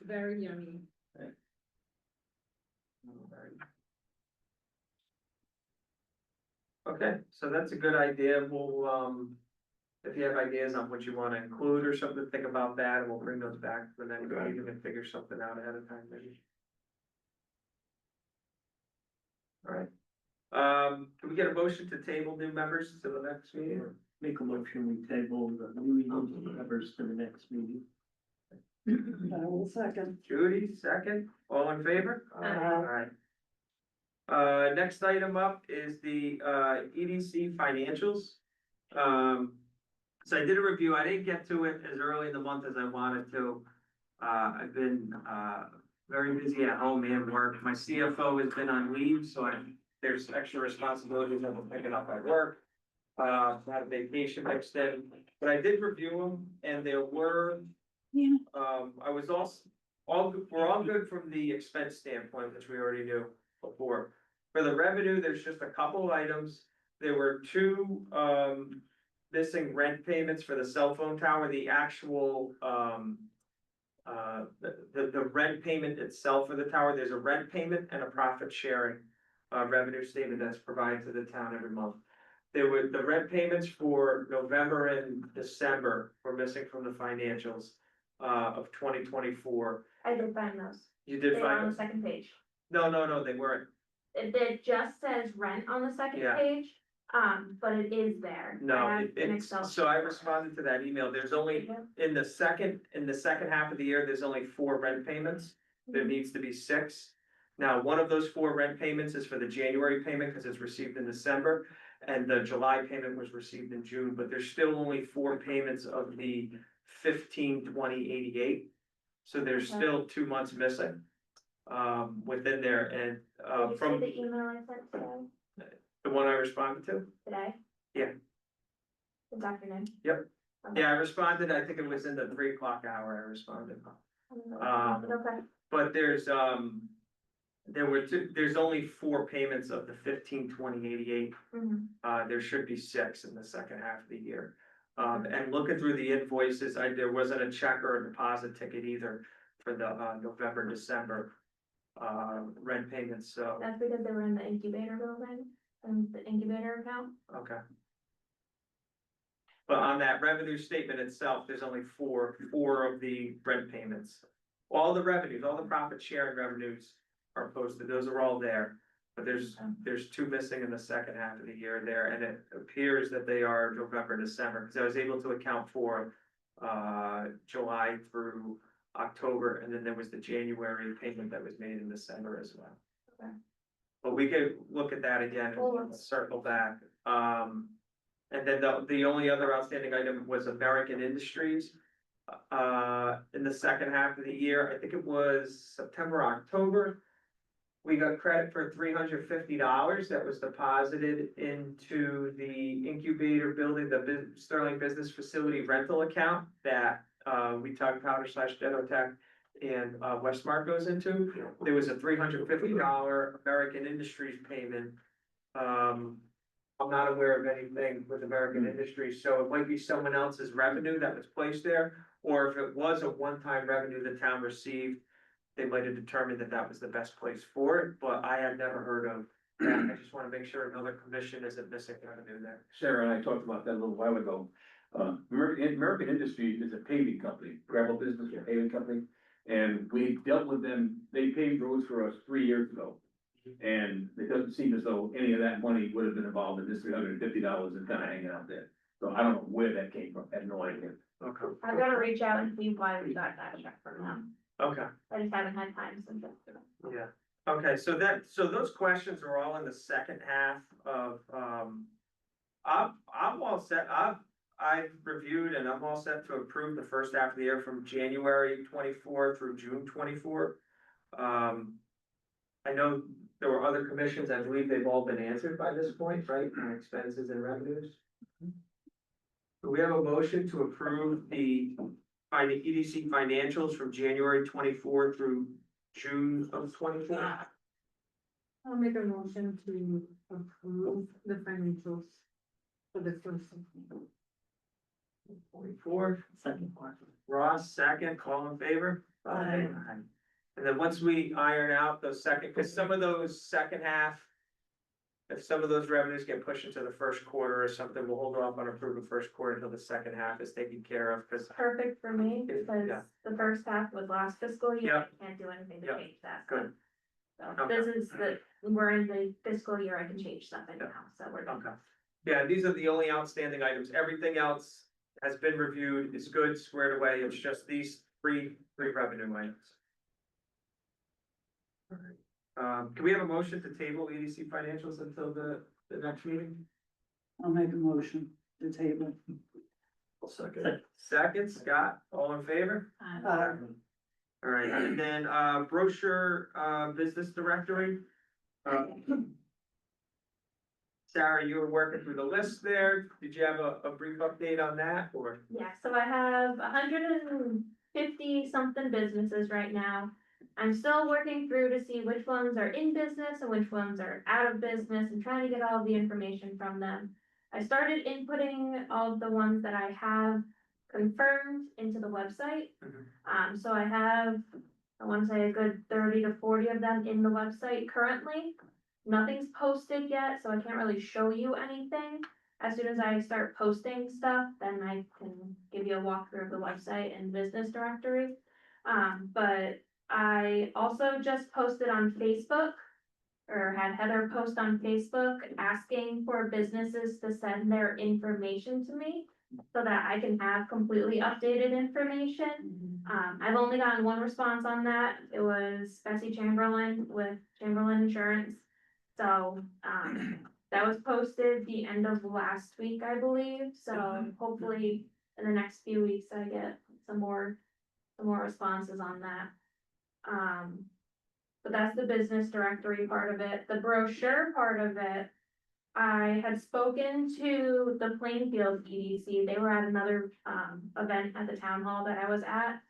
Very yummy. Okay, so that's a good idea. We'll, if you have ideas on what you wanna include or something, think about that, and we'll bring those back for the next meeting and figure something out ahead of time, maybe. Alright. Can we get a motion to table new members to the next meeting? Make a motion, we table the new members to the next meeting. I will second. Judy, second, all in favor? Aye. Alright. Next item up is the EDC financials. So I did a review, I didn't get to it as early in the month as I wanted to. I've been very busy at home and work, my CFO has been on leave, so there's extra responsibilities that I'm picking up at work. Had a vacation mixed in, but I did review them, and there were. Yeah. I was we're all good from the expense standpoint, which we already knew before. For the revenue, there's just a couple of items. There were 2 missing rent payments for the cell phone tower, the actual the rent payment itself for the tower, there's a rent payment and a profit sharing revenue statement that's provided to the town every month. There were the rent payments for November and December were missing from the financials of 2024. I did find those. You did They were on find the those? second page. No, they weren't. It just says rent on the second Yeah. page, but it is there. I No, have an it's, Excel so I sheet. responded to that email. There's only, in the second half of the year, there's only 4 rent payments. There needs to be 6. Now, one of those 4 rent payments is for the January payment because it's received in December. And the July payment was received in June, but there's still only 4 payments of the 15/20/88. So there's Okay. still 2 months missing within there, and Did you see from the email I sent today? the one I responded to. Today? Yeah. This afternoon? Yep. Okay. Yeah, I responded, I think it was in the 3 o'clock hour, I responded. Okay. But there's there's only 4 payments of the 15/20/88. Mhm. There should be 6 in the second half of the year. And looking through the invoices, there wasn't a check or a deposit ticket either for the November, December rent payments, so, That's because they were in the incubator building, and the incubator account. okay. But on that revenue statement itself, there's only four of the rent payments. All the revenues, all the profit sharing revenues are posted, those are all there. But there's 2 missing in the second half of the year there, and it appears that they are November, December, because I was able to account for July through October, and then there was the January payment that was made in December as well. Okay. But we could look at that again and circle back. And then the only other outstanding item was American Industries. In the second half of the year, I think it was September, October. we got credit for $350 that was deposited into the incubator building, the Sterling Business Facility rental account that we talked Powder / Denotech and Westmark goes into. There was a $350 American Industries payment. I'm not aware of anything with American Industries, so it might be someone else's revenue that was placed there. Or if it was a one-time revenue the town received, they might have determined that that was the best place for it, but I have never heard of that. I just wanna make sure another commission isn't missing revenue there. Sarah and I talked about that a little while ago. American Industries is a paving company, gravel business, a paving company. And we dealt with them, they paved roads for us 3 years ago. And it doesn't seem as though any of that money would have been involved in this $350 and kind of hanging out there. So I don't know where that came from, I have no idea. Okay. I've got to reach out and see why we got that check from them. Okay. I just haven't had time since yesterday. Yeah, okay, so those questions are all in the second half of, I'm all set, I've reviewed and I'm all set to approve the first half of the year from January 24 through June 24. I know there were other commissions, I believe they've all been answered by this point, right, on expenses and revenues? Do we have a motion to approve the EDC financials from January 24 through June of 24? I'll make a motion to approve the financials for the first. 24, Second part. Ross, second, all in favor? Aye. And then once we iron out those second, because some of those second half, if some of those revenues get pushed into the first quarter or something, we'll hold off on approving first quarter until the second half is taken care of, because. Perfect for me, because Yeah. the first half was last fiscal year, Yep. I can't do anything to Yep. change that. Good. So Okay. this is we're in the fiscal year, I can change stuff anyhow, so we're done. Okay. Yeah, these are the only outstanding items. Everything else has been reviewed, is good, squared away. It's just these three revenue items. All right. Can we have a motion to table EDC financials until the next meeting? I'll make a motion to table. I'll second. Second, Scott, all in favor? All right, and then brochure, business directory. Sarah, you were working through the list there. Did you have a brief update on that, or? Yeah, so I have 150 something businesses right now. I'm still working through to see which ones are in business and which ones are out of business and trying to get all the information from them. I started inputting all of the ones that I have confirmed into the website. So I have, I want to say a good 30 to 40 of them in the website currently. Nothing's posted yet, so I can't really show you anything. As soon as I start posting stuff, then I can give you a walkthrough of the website and business directory. But I also just posted on Facebook, or had Heather post on Facebook asking for businesses to send their information to me so that I can have completely updated information. I've only gotten one response on that. It was Bessie Chamberlain with Chamberlain Insurance. So, that was posted the end of last week, I believe. So hopefully in the next few weeks, I get some more responses on that. But that's the business directory part of it. The brochure part of it, I had spoken to the Plainfield EDC. They were at another event at the town hall that I was at.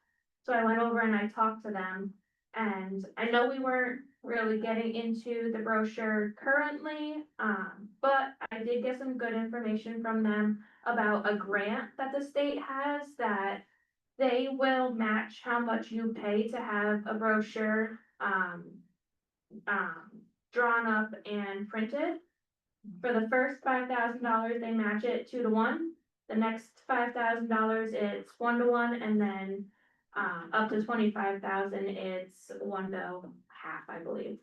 So I went over and I talked to them. And I know we weren't really getting into the brochure currently, but I did get some good information from them about a grant that the state has that they will match how much you pay to have a brochure drawn up and printed. For the first $5,000, they match it 2 to 1. The next $5,000, it's 1 to 1, and then up to 25,000, it's 1 to half, I believe.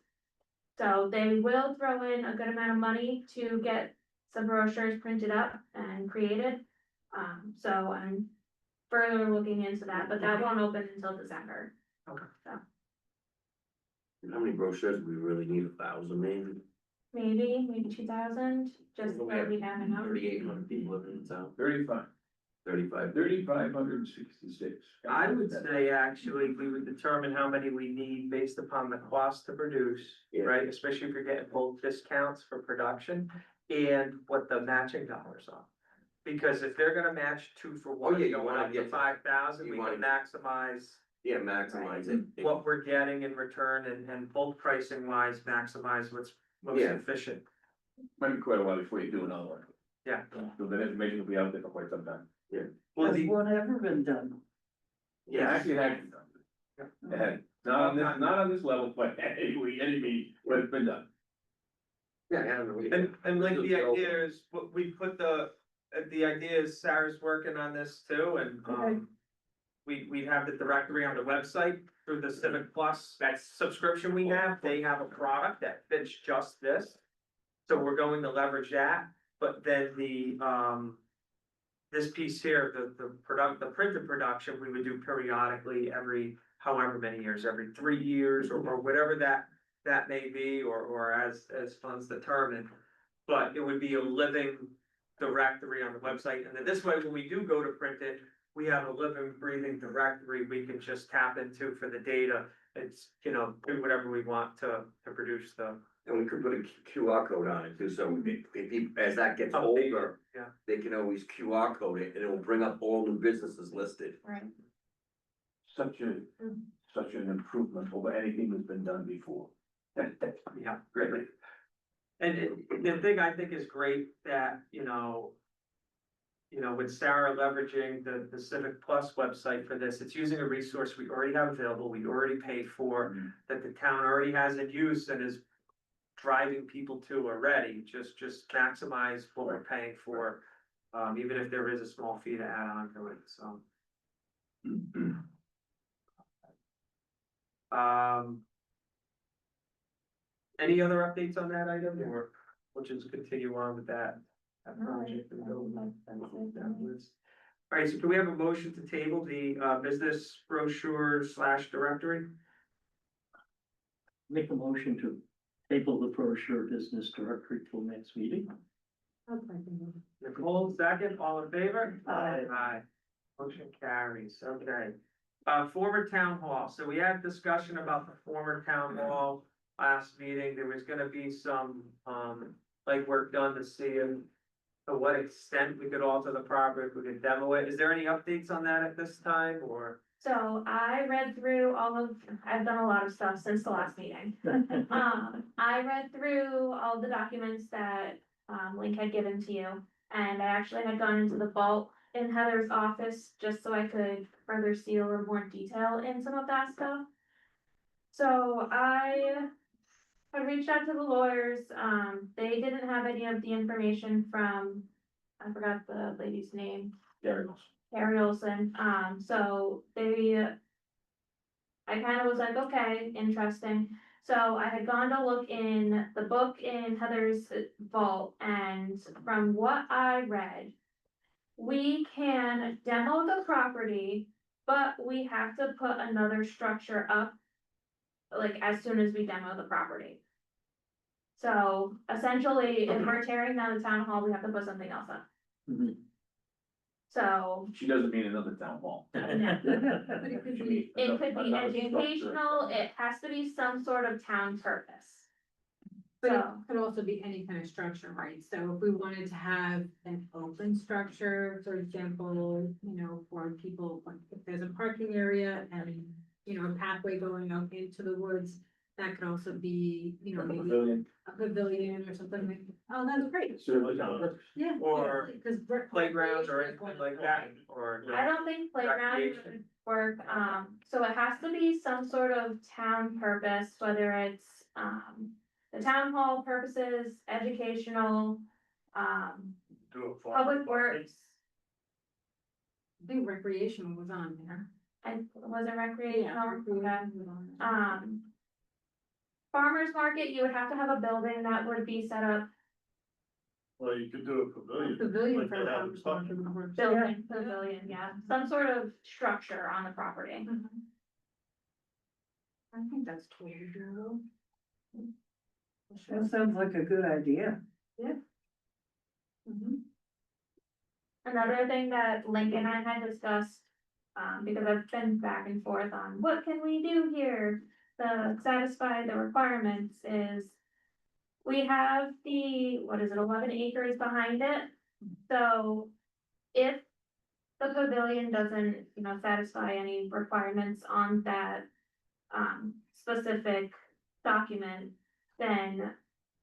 So they will throw in a good amount of money to get some brochures printed up and created. So I'm further looking into that, but that won't open until December. Okay. So How many brochures do we really need? 1,000 maybe? maybe 2,000, just so we have enough. 3,800 people living in town. 35. 3,566. I would say actually, we would determine how many we need based upon the cost to produce, Yeah. right? Especially if you're getting bulk discounts for production and what the matching dollars are. Because if they're gonna match 2 for Oh, yeah, one, you going wanna up to get- 5,000, you we wanna can maximize Yeah, maximize it. what we're getting in return and bulk pricing wise, maximize what's most Yeah. efficient. Might be quite a while before you do another one, Yeah. so that information will be out there for quite some time. Well, Has the, one ever been done? yeah, Actually, it had been done. It had, not on this level, but anyway, but it's been done. Yeah, I don't know. and like the idea is, what we put the idea is Sarah's working on this too, and, we have the directory on the website through the Civic Plus, that subscription we have, they have a product that fits just this. So we're going to leverage that, but then this piece here, the printed production, we would do periodically every however many years, every 3 years or whatever that may be, or as funds determined. But it would be a living directory on the website, and then this way, when we do go to print it, we have a living, breathing directory we can just tap into for the data. It's, do whatever we want to produce the. And we could put a QR code on it too, so as that gets older, Yeah. they can always QR code it and it will bring up all new businesses listed. Right. Such an improvement over anything that's been done before. Yeah, greatly. And the thing I think is great that, with Sarah leveraging the Civic Plus website for this, it's using a resource we already have available, we already paid for, that the town already has in use and is driving people to already, just maximize what we're paying for, even if there is a small fee to add on to it, so. Any other updates on that item, or we'll just continue on with that? Project and build downwards. All right, so do we have a motion to table the business brochure / directory? Make a motion to table the brochure business directory till next meeting. Nicole, second, all in favor? Aye. Aye. Motion carries, okay. Former town hall, so we had discussion about the former town hall last meeting, there was gonna be some, legwork done to see if to what extent we could alter the property, if we could demo it. Is there any updates on that at this time, or? So I read through I've done a lot of stuff since the last meeting. I read through all the documents that, Link had given to you. And I actually had gone into the vault in Heather's office just so I could further see a little more detail in some of that stuff. So I reached out to the lawyers, they didn't have any of the information from, I forgot the lady's name. Carrie Olson, so I kind of was like, okay, interesting. So I had gone to look in the book in Heather's vault, and from what I read, we can demo the property, but we have to put another structure up, like, as soon as we demo the property. So essentially, if we're tearing down the town hall, we have to put something else up. Mhm. So She doesn't mean another town hall. it could be educational, it has to be some sort of town purpose. But it So, could also be any kind of structure, right? So if we wanted to have an open structure, for example, for people, like if there's a parking area and, a pathway going out into the woods, that could also be, maybe a pavilion or something like, oh, that's great. Yeah. Or Because Playgrounds or anything like that, or? I don't think playground would work, so it has to be some sort of town purpose, whether it's, the town hall purposes, educational, public works. I think recreational was on there. And was it recreational? Recreation Okay. was on there. Farmer's market, you would have to have a building that would be set up, Well, you could do a pavilion. Pavilion like for they the have in farmer's market Putnam. would work. building, pavilion, yeah, some sort of structure on the property. I think that's totally doable. That sounds like a good idea. Mhm. Another thing that Lincoln and I had discussed, because I've been back and forth on what can we do here to satisfy the requirements is. We have the, what is it, 11 acres behind it, so if the pavilion doesn't, satisfy any requirements on that. Specific document, then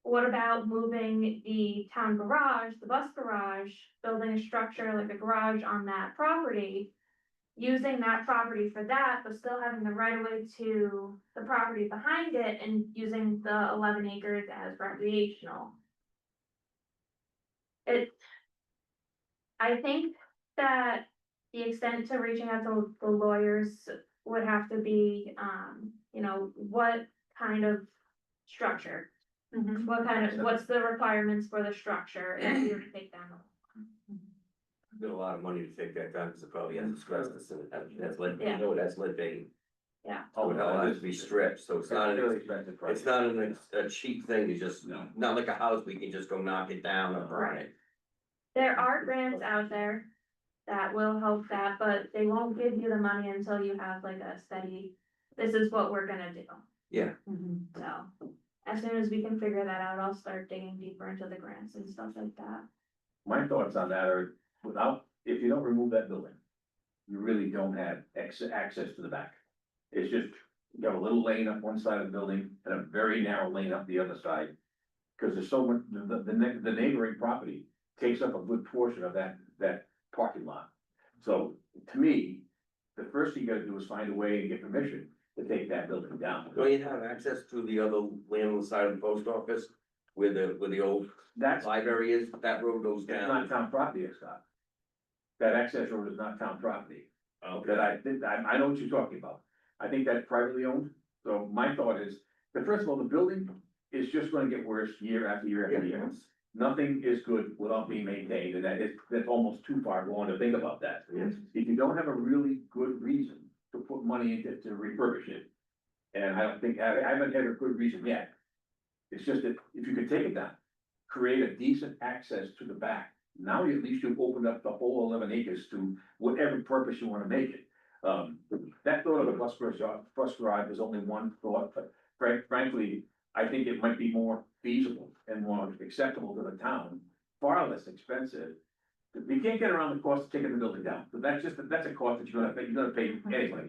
what about moving the town garage, the bus garage, building a structure like a garage on that property? Using that property for that, but still having the right of way to the property behind it and using the 11 acres as recreational. I think that the extent to reaching out to the lawyers would have to be, what kind of structure? What's the requirements for the structure if you were to take down the Been a lot of money to take that down, because it probably has asbestos in it, that's lead, Yeah. that's lead paint. Yeah. Oh, it all has to be stripped, so it's not, Really expensive it's project. not a cheap thing, to just, No. not like a house, we can just go knock it down and burn it. There are grants out there that will help that, but they won't give you the money until you have like a steady, this is what we're gonna do. Yeah. So, as soon as we can figure that out, I'll start digging deeper into the grants and stuff like that. My thoughts on that are, if you don't remove that building, you really don't have access to the back. It's just, you got a little lane up one side of the building and a very narrow lane up the other side. Cause there's so much, the neighboring property takes up a good portion of that parking lot. So, to me, the first thing you gotta do is find a way and get permission to take that building down. Don't you have access to the other land on the side of the post office, where the old That's library is, that road goes It's down? not town property, Scott. That access road is not town property. Okay. That I know what you're talking about. I think that's privately owned. So my thought is, that first of all, the building is just gonna get worse year after year after year. Yes. Nothing is good without being maintained, and that's almost too far going to think about that. Yes. If you don't have a really good reason to put money into to refurbish it, and I haven't had a good reason yet. It's just that if you could take it down, create a decent access to the back. Now at least you've opened up the whole 11 acres to whatever purpose you wanna make it. That thought of a bus garage is only one thought, but frankly, I think it might be more feasible and more acceptable to the town, far less expensive. You can't get around the cost of taking the building down, but that's a cost that you're gonna pay anyway.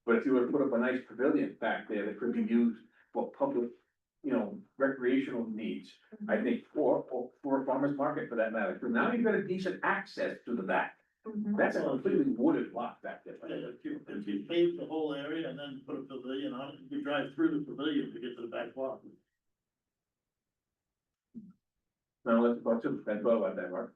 But if you were to put up a nice pavilion back there that could be used for public, recreational needs, I think, or for a farmer's market for that matter, because now you've got a decent access to the back. That's a completely wooded lot back there. If you pave the whole area and then put a pavilion on it, you drive through the pavilion to get to the back lot. No, that's about that, Mark.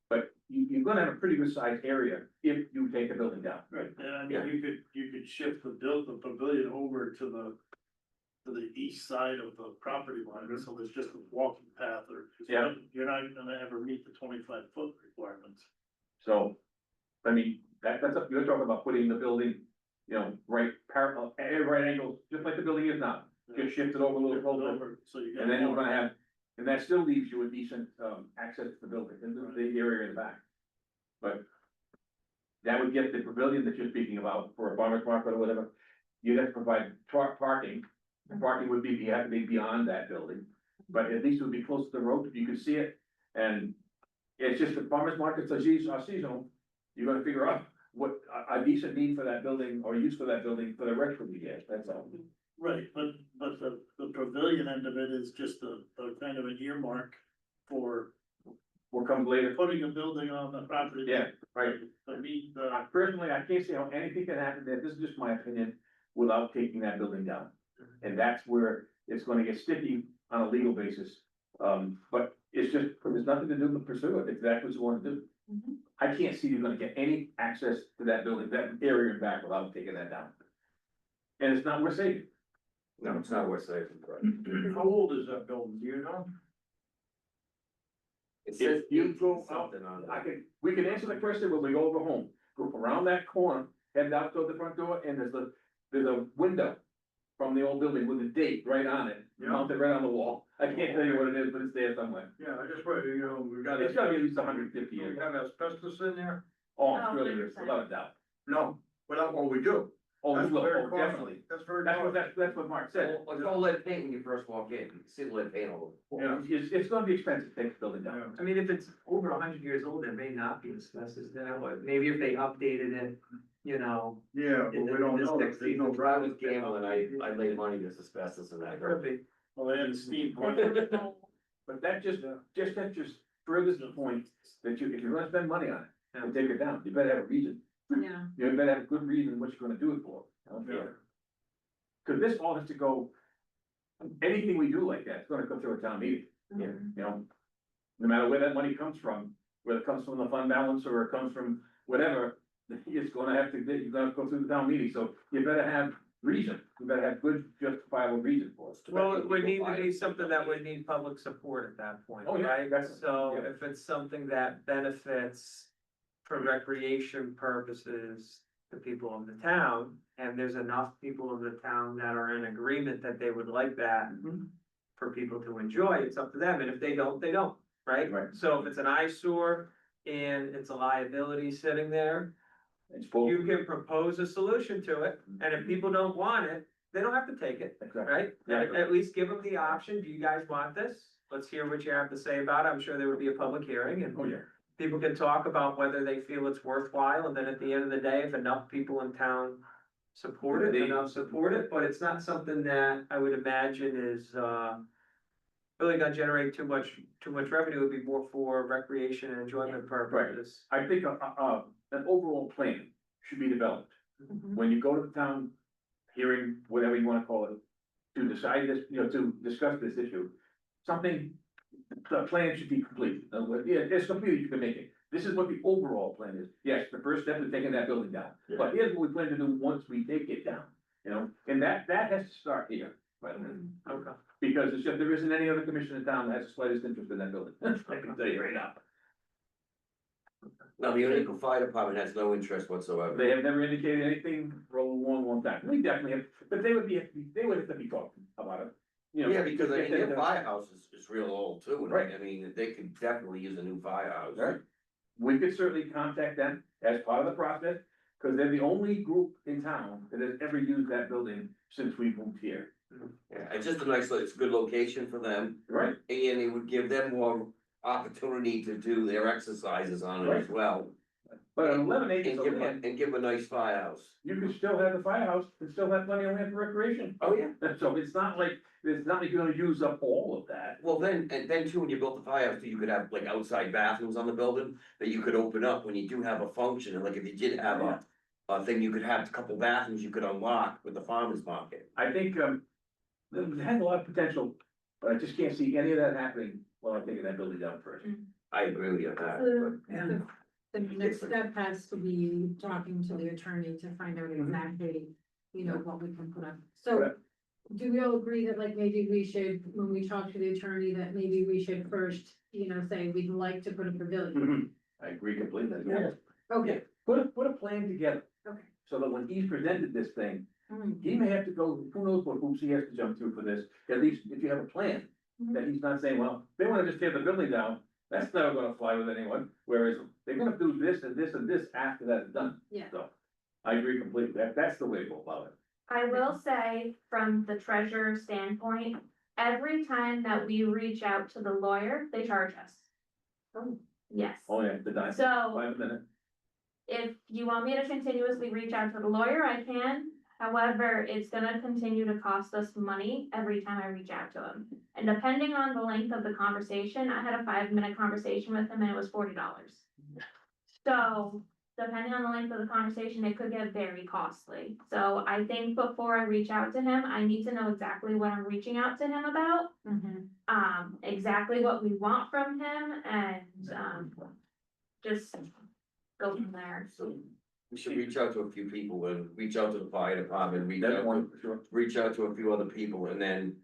But you're gonna have a pretty good sized area if you take the building down. Right, and I mean, you could shift the pavilion over to the east side of the property line, so there's just a walking path or. Yeah. You're not gonna ever meet the 25-foot requirements. So, I mean, that's up, you're talking about putting the building, right parallel, at right angles, just like the building is now. Just shift it over a little closer, So you got. and then you're gonna have, and that still leaves you a decent, access to the building, and the area in the back. But that would get the pavilion that you're speaking about for a farmer's market or whatever. You'd have to provide parking. The parking would have to be beyond that building, but at least it would be close to the road, you could see it. And it's just the farmer's markets are seasonal. You gotta figure out what a decent need for that building or use for that building for the rest of the year, that's all. Right, but the pavilion end of it is just a kind of an earmark for What comes later. putting a building on the property. Yeah, right. To meet Personally, I can't see how anything can happen there, this is just my opinion, without taking that building down. And that's where it's gonna get sticky on a legal basis. But it's just, there's nothing to do but pursue it, exactly what you wanna do. I can't see you're gonna get any access to that building, that area in back without taking that down. And it's not worth saving. No, it's not worth saving, right? How old is that building, do you know? It says If you go out, something on it. we can answer the question when we go over home, go around that corner, head out to the front door, and there's a window. from the old building with a date right on it, Yeah. mounted right on the wall. I can't tell you what it is, but it's there somewhere. Yeah, I just read, you know, we got. It's gotta be at least 150 We years. got asbestos in there? Oh, I'm sure there is, 100%. without a doubt. No, without what we do. Oh, That's we will, very oh, costly. definitely. That's very That's what, costly. that's what Mark said. Well, it's all lead paint when you first walk in, you can see the lead paint all over. Yeah. It's gonna be expensive to take the building down. Yeah. I mean, if it's over 100 years old, it may not be asbestos now, but maybe if they updated it, you know. Yeah, but in we the- don't in the know. 60s, There's no If I was gambling, I laid money that's asbestos in that. It could be. Well, they had a steam. But that just furthers the point that if you're gonna spend money on it, and take it down, you better have a reason. Yeah. You better have a good reason what you're gonna do it for. Yeah. Cause this all has to go, anything we do like that, it's gonna go through a town meeting, Yeah. you know? No matter where that money comes from, whether it comes from the fund balance or it comes from whatever, it's gonna have to, you're gonna go through the town meeting, so you better have reason. You better have good justifiable reason for it. Well, it would need to be something that would need public support at that point, Oh, yeah, right? that's- So yeah. if it's something that benefits for recreation purposes, the people of the town, and there's enough people in the town that are in agreement that they would like that for people to enjoy, it's up to them, and if they don't, they don't, right? Right. So if it's an eyesore and it's a liability sitting there, It's full. you can propose a solution to it, and if people don't want it, they don't have to take it. Exactly. Right? Yeah. At least give them the option, do you guys want this? Let's hear what you have to say about it, I'm sure there would be a public hearing, and Oh, yeah. people can talk about whether they feel it's worthwhile, and then at the end of the day, if enough people in town support it, enough support it, but it's not something that I would imagine is, really gonna generate too much revenue, it would be more for recreation and enjoyment purposes. I think, an overall plan should be developed. When you go to the town hearing, whatever you wanna call it, to decide this, you know, to discuss this issue, something, the plan should be complete. Yeah, it's complete, you can make it. This is what the overall plan is. Yes, the first step is taking that building down, but here's what we plan to do once we take it down, you know? And that has to start here, by the way. Okay. Because it's just, there isn't any other commission in town that has the slightest interest in that building. I can tell you right now. Now, the Utica Fire Department has no interest whatsoever. They have never indicated anything for a long, long time. We definitely have, but they would have to be talking about it. You know, Yeah, because I mean, their they- firehouse is real old too, and Right. I mean, they could definitely use a new firehouse. Right. We could certainly contact them as part of the process, because they're the only group in town that has ever used that building since we moved here. Yeah, it's just a nice, it's a good location for them, Right. and it would give them more opportunity to do their exercises on it as well. But on 11 acres And of give them, land, and give them a nice firehouse. you can still have the firehouse and still have plenty of land for recreation. Oh, yeah. So it's not like you're gonna use up all of that. Well, then too, when you built the firehouse, you could have like outside bathrooms on the building that you could open up when you do have a function, and like if you did have a thing, you could have a couple bathrooms you could unlock with the farmer's market. I think, it has a lot of potential, but I just can't see any of that happening while I'm taking that building down first. I agree with you on that, The the next step has to be talking to the attorney to find out exactly, you know, what we can put up. So Correct. do we all agree that like maybe we should, when we talk to the attorney, that maybe we should first, you know, say we'd like to put a pavilion? I agree completely. Okay. Put a plan together. Okay. So that when he's presented this thing, Mhm. he may have to go, who knows what hoops he has to jump through for this, at least if you have a plan. That he's not saying, well, they wanna just tear the building down, that's never gonna fly with anyone, whereas they're gonna do this and this and this after that's done. Yeah. So, I agree completely, that's the way to go about it. I will say, from the treasurer's standpoint, every time that we reach out to the lawyer, they charge us. Oh. Yes, Oh, yeah, the dime, so 5 minutes. if you want me to continuously reach out to the lawyer, I can. However, it's gonna continue to cost us money every time I reach out to him. And depending on the length of the conversation, I had a 5-minute conversation with him and it was $40. So, depending on the length of the conversation, it could get very costly. So I think before I reach out to him, I need to know exactly what I'm reaching out to him about. Exactly what we want from him and, just go from there. so we should reach out to a few people and reach out to the fire department, That's one, for sure. reach out to a few other people, and then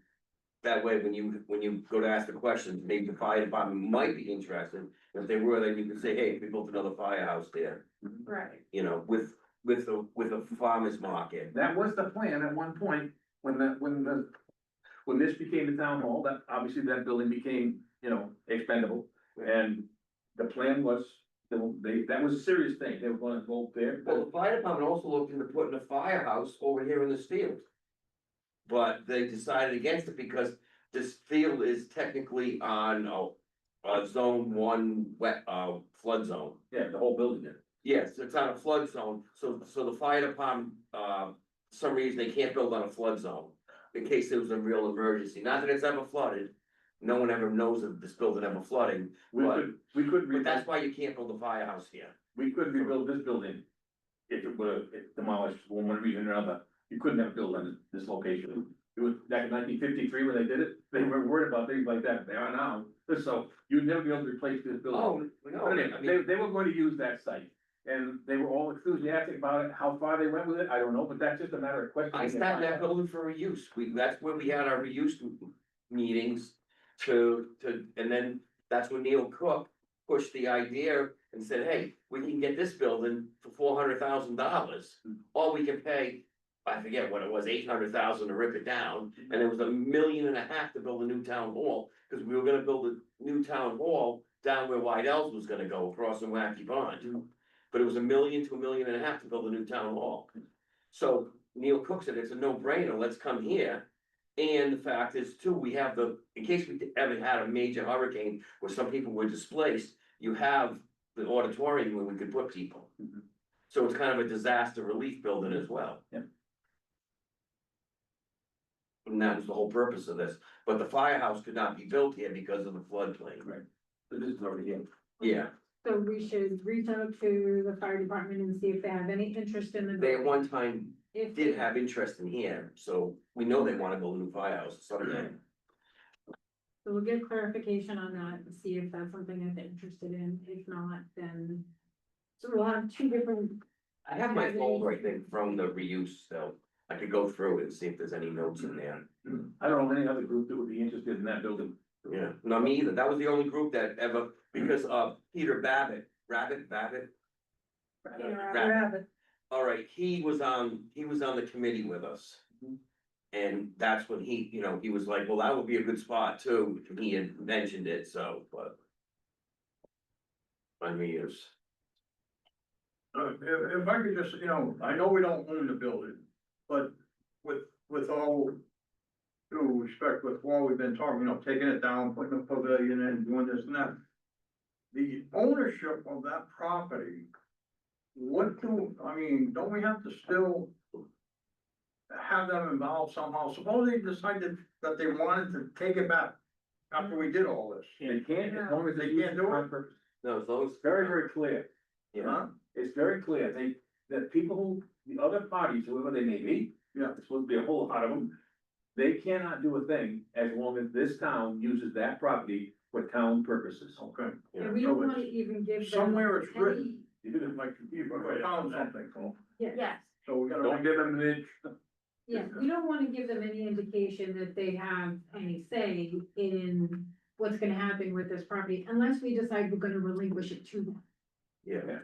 that way, when you go to ask the questions, maybe the fire department might be interested. If they were, then you could say, hey, we built another firehouse there, Right. you know, with a farmer's market. That was the plan at one point, when this became the town hall, that, obviously that building became, you know, expendable. And the plan was, that was a serious thing, they were gonna go there. Well, the fire department also looked into putting a firehouse over here in this field. But they decided against it because this field is technically on a zone one flood zone. Yeah, the whole building there. Yes, it's on a flood zone, so the fire department, for some reason, they can't build on a flood zone. In case there was a real emergency, not that it's ever flooded, no one ever knows of this building ever flooding, We could, but that's why you can't build a firehouse here. we couldn't rebuild this building. If it were demolished for one reason or another, you couldn't have built on this location. It was back in 1953 when they did it, they weren't worried about things like that, they are now. So you'd never be able to replace this building. No, But anyway, I mean, they were going to use that site, and they were all enthusiastic about it, how far they went with it, I don't know, but that's just a matter of question. I started that building for reuse, that's where we had our reuse meetings and then that's when Neil Cook pushed the idea and said, hey, we can get this building for $400,000, or we can pay, I forget what it was, 800,000 to rip it down, and it was $1.5 million to build a new town hall, because we were gonna build a new town hall down where Whitell's was gonna go, across in Wacky Pond. But it was $1 million to $1.5 million to build a new town hall. So Neil Cook said, it's a no-brainer, let's come here. And the fact is too, we have in case we ever had a major hurricane where some people were displaced, you have the auditorium where we could put people. So it's kind of a disaster relief building as well. Yeah. And that was the whole purpose of this, but the firehouse could not be built here because of the floodplain. Right. So this is already in. Yeah, So we should reach out to the fire department and see if they have any interest in the. they at building. one time If did have interest in here, so we know they wanna build a new firehouse someday. So we'll get clarification on that and see if that's something that they're interested in. If not, then. So we'll have two different. I have my folder, I think, from the reuse, so I could go through it and see if there's any notes in there. I don't know any other group that would be interested in that building. Yeah, not me either, that was the only group that ever, because of Peter Babbitt, Rabbit, Rabbit. all right, he was on the committee with us. And that's when he was like, well, that would be a good spot too, and he had mentioned it, so, but. I mean, it's, If I could just, I know we don't own the building, but with all due respect, with what we've been talking, taking it down, putting a pavilion in, doing this and that. The ownership of that property, don't we have to still have them involved somehow? Suppose they decided that they wanted to take it back after we did all this. They can't, as long as They they can't can't do do it? it. no, as long as. It's very, very clear. Yeah, It's very clear, that people who, the other parties, whoever they may be, Yeah. there's supposed to be a whole lot of them. They cannot do a thing as long as this town uses that property for town purposes. Okay. And we So don't wanna it's- even give them. somewhere it's any- written. Even like, you found something, Yes, so we gotta. Don't give them an inch. Yeah, we don't wanna give them any indication that they have any say in what's gonna happen with this property, unless we decide we're gonna relinquish it to them. yeah,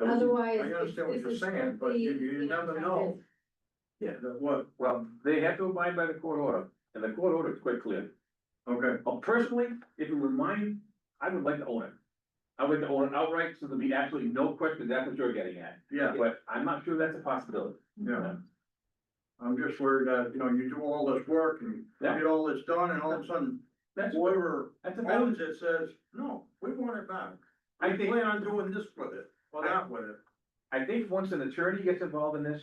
Otherwise, I understand what this you're is saying, but strictly, you never know. Yeah. What, Well, they have to abide by the court order, and the court order is quite clear. okay, Personally, if it were mine, I would like to own it. I would like to own it outright, so there'd be absolutely no question, that's what you're getting at. yeah, But I'm not sure that's a possibility. yeah. I'm just worried that, you do all this work and Yeah. get all this done and all of a sudden, That's, whoever that's a owns balance. it says, no, we want it back. I We think, plan on doing this with it, or that with it. I think once an attorney gets involved in this,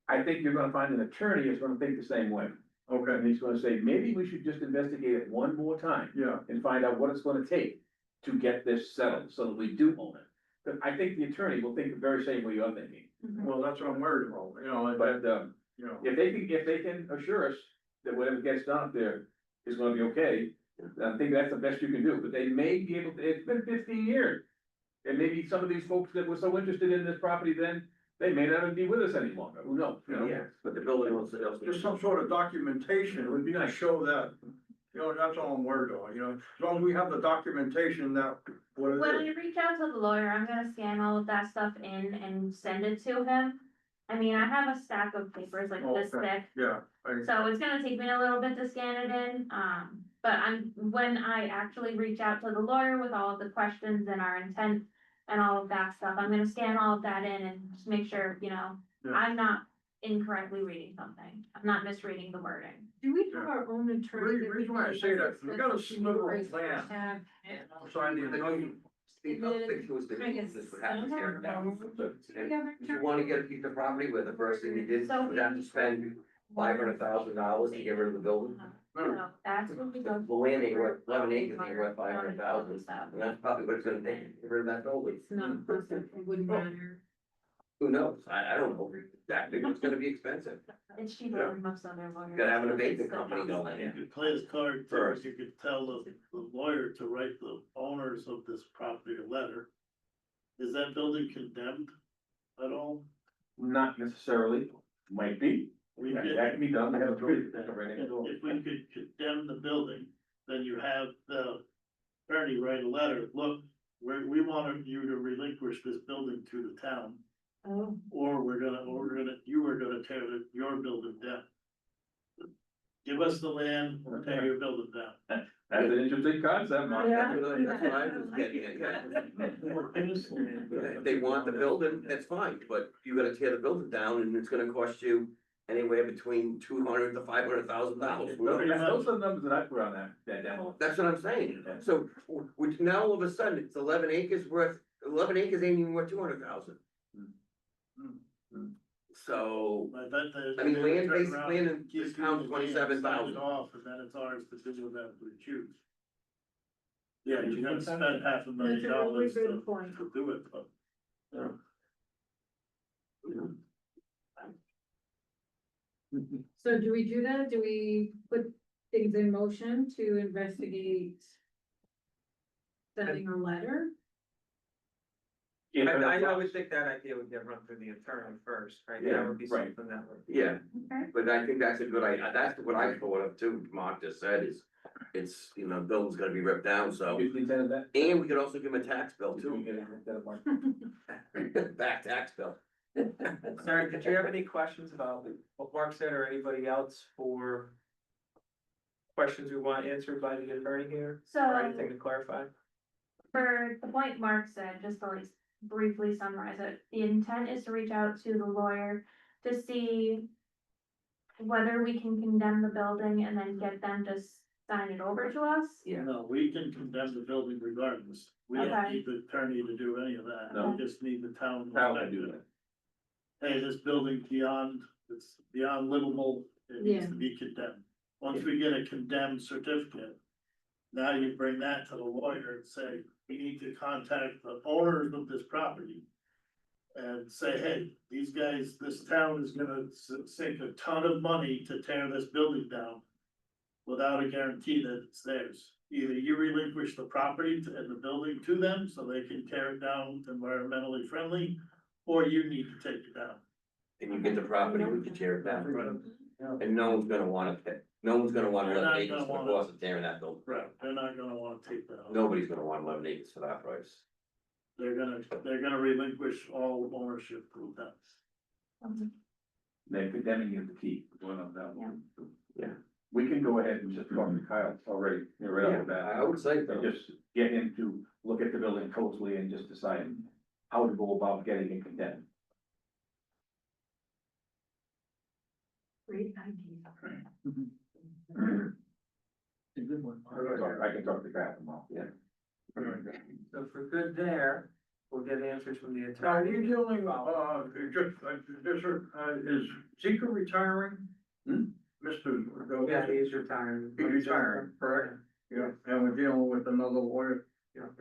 I think you're gonna find an attorney is gonna think the same way. Okay, And he's gonna say, maybe we should just investigate it one more time yeah, and find out what it's gonna take to get this settled, so that we do own it. But I think the attorney will think the very same way you're thinking. well, that's what I'm worried about, But, if they can assure us that whatever gets done up there is gonna be okay, I think that's the best you can do, but they may be able to, it's been 15 years. And maybe some of these folks that were so interested in this property then, they may not be with us any longer, who knows, yeah, but the building was. Just some sort of documentation would be to show that, that's all I'm worried about, as long as we have the documentation that, what when it I is. reach out to the lawyer, I'm gonna scan all of that stuff in and send it to him. I mean, I have a stack of papers like this Okay. thick, Yeah. so it's gonna take me a little bit to scan it in, but when I actually reach out to the lawyer with all of the questions and our intent and all of that stuff, I'm gonna scan all of that in and just make sure, you know, Yeah. I'm not incorrectly reading something, I'm not misreading the wording. Do we have our own attorney? that Reason why I can say that, assist we us got a with sliver of the land. tab? So I need to know you. Steve, how thick was the, Kind of this would have to tear it down. together. If you wanna get a piece of property where the first thing you did, So- would have to spend $500,000 to get rid of the building. So that's what we go. The land ain't worth, 11 acres ain't worth 500,000, and that's probably what it's gonna take, to get rid of that building. It's not, possible. It wouldn't matter. Who knows? I don't know exactly, but it's gonna be expensive. It's cheaper than most other lawyers. You gotta have an abatement company going You in. could play his card First. first, you could tell the lawyer to write the owners of this property a letter. Is that building condemned at all? Not necessarily, might be, We that could- can be done, they have a tree. If we could condemn the building, then you have the attorney write a letter, look, we wanted you to relinquish this building to the town. Oh, Or you are gonna tear your building down. Give us the land, we'll tear your building down. That's an interesting concept, Mark. That's what I was getting at, yeah. If they want the building, that's fine, but you gotta tear the building down and it's gonna cost you anywhere between $200,000 to $500,000. Those are the numbers that I put on that demo. That's what I'm saying. So, which now all of a sudden, it's 11 acres worth, 11 acres ain't even worth 200,000. So, I bet there's. I mean, land, turn basic around land and in give this you town's the land, 27,000. sign it off, and then it's ours to do with that if we choose. Yeah, you're gonna spend $500,000 That's a really to good point. do it, but. So do we do that? Do we put things in motion to investigate sending a letter? I would think that idea would get run through the attorney first, right? That would be right. something that would. Yeah, okay. but I think that's a good idea. That's what I thought of too, Mark just said is, it's, you know, building's gonna be ripped down, so. Usually intended that. And we could also give him a tax bill Do we too, get it instead of Mark? back tax bill. Sarah, did you have any questions about what Mark said or anybody else for questions we want answered by the attorney here? So. Or anything to clarify? For the point Mark said, just to like briefly summarize it, the intent is to reach out to the lawyer to see whether we can condemn the building and then get them to sign it over to us. Yeah. No, we can condemn the building regardless. We don't Okay. need the attorney to do any of that. No. We just need the town. How would I do that? Hey, this building's it's beyond livable, it needs Yeah. to be condemned. Once we get a condemned certificate, now you bring that to the lawyer and say, we need to contact the owners of this property. And say, hey, these guys, this town is gonna sink a ton of money to tear this building down. Without a guarantee that it's theirs. Either you relinquish the property and the building to them so they can tear it down environmentally friendly, or you need to take it down. And you get the property, we can tear it down. And no one's gonna wanna pay, no one's gonna want They're 11 not acres gonna for the wanna- cost of tearing that building. Right, they're not gonna wanna take that. Nobody's gonna want 11 acres for that price. They're gonna relinquish all ownership to them. They're condemning you to keep, one of them. Yeah. We can go ahead and just talk to Kyle already, you know, right off the bat. I would say And so. just get him to look at the building closely and just decide how to go about getting it condemned. Great idea. I can talk to Kyle tomorrow. Yeah. So if we're good there, we'll get answers from the Now, attorney. we dealing, is Zika retiring? Mr. Yeah, he's retiring. He's retiring, correct? Yeah, and we're dealing with another lawyer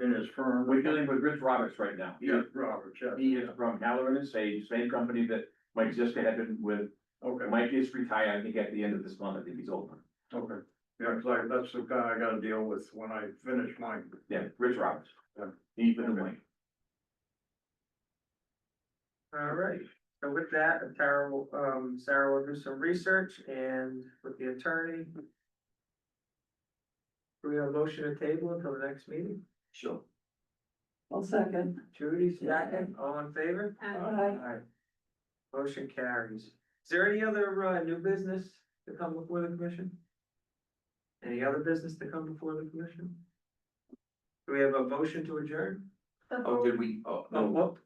in his firm. We're dealing with Rich Roberts right now. Yeah, Roberts, yeah. He is from Halloran and Sage, same company that Mike Ziska had been with. Okay, Mike is retired, I think at the end of this month, I think he's over. okay. Yeah, cause that's the guy I gotta deal with when I finish mine. Yeah, Rich Roberts. Yeah. He's been the Mike. All right, so with that, Sarah will do some research and with the attorney. We have a motion to table until the next meeting. Sure. I'll second. Judy, second, all in favor? Uh, Aye. Motion carries. Is there any other, new business to come before the commission? Any other business to come before the commission? Do we have a motion to adjourn? Oh, did we, oh, Oh, no, well,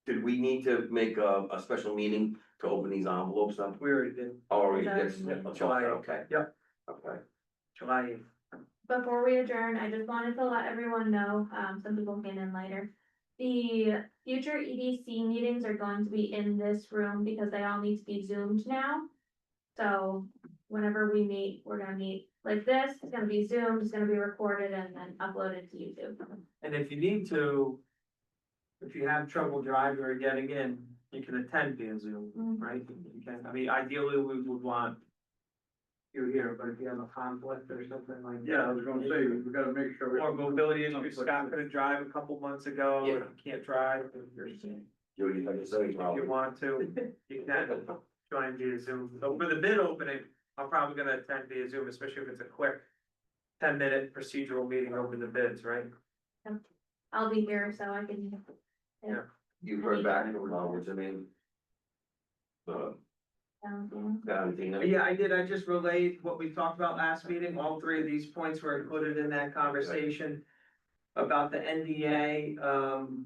did we need to make a special meeting to open these envelopes up? we already did. Oh, we July. did. July, Okay, Yep, okay. July 8th. Before we adjourn, I just wanted to let everyone know, some people came in later. The future EDC meetings are going to be in this room because they all need to be zoomed now. So whenever we meet, we're gonna meet like this, it's gonna be zoomed, it's gonna be recorded and then uploaded to YouTube. And if you need to, if you have trouble driving or getting in, you can attend via Zoom, Mhm. right? You can, I mean, ideally, we would want you here, but if you have a conflict or something like that. Yeah, I was gonna say, we gotta make sure. we- Or mobility issues, Scott couldn't drive a couple months ago, Yeah. and he can't drive, if you're, if You like I say, you want to, you can join via Zoom. So for the bid opening, I'm probably gonna attend via Zoom, especially if it's a quick 10-minute procedural meeting over the bids, right? I'll be here, so I can. you heard back from, what's her name? Valentina. Yeah, I did, I just relayed what we talked about last meeting, all three of these points were included in that conversation. About the NDA,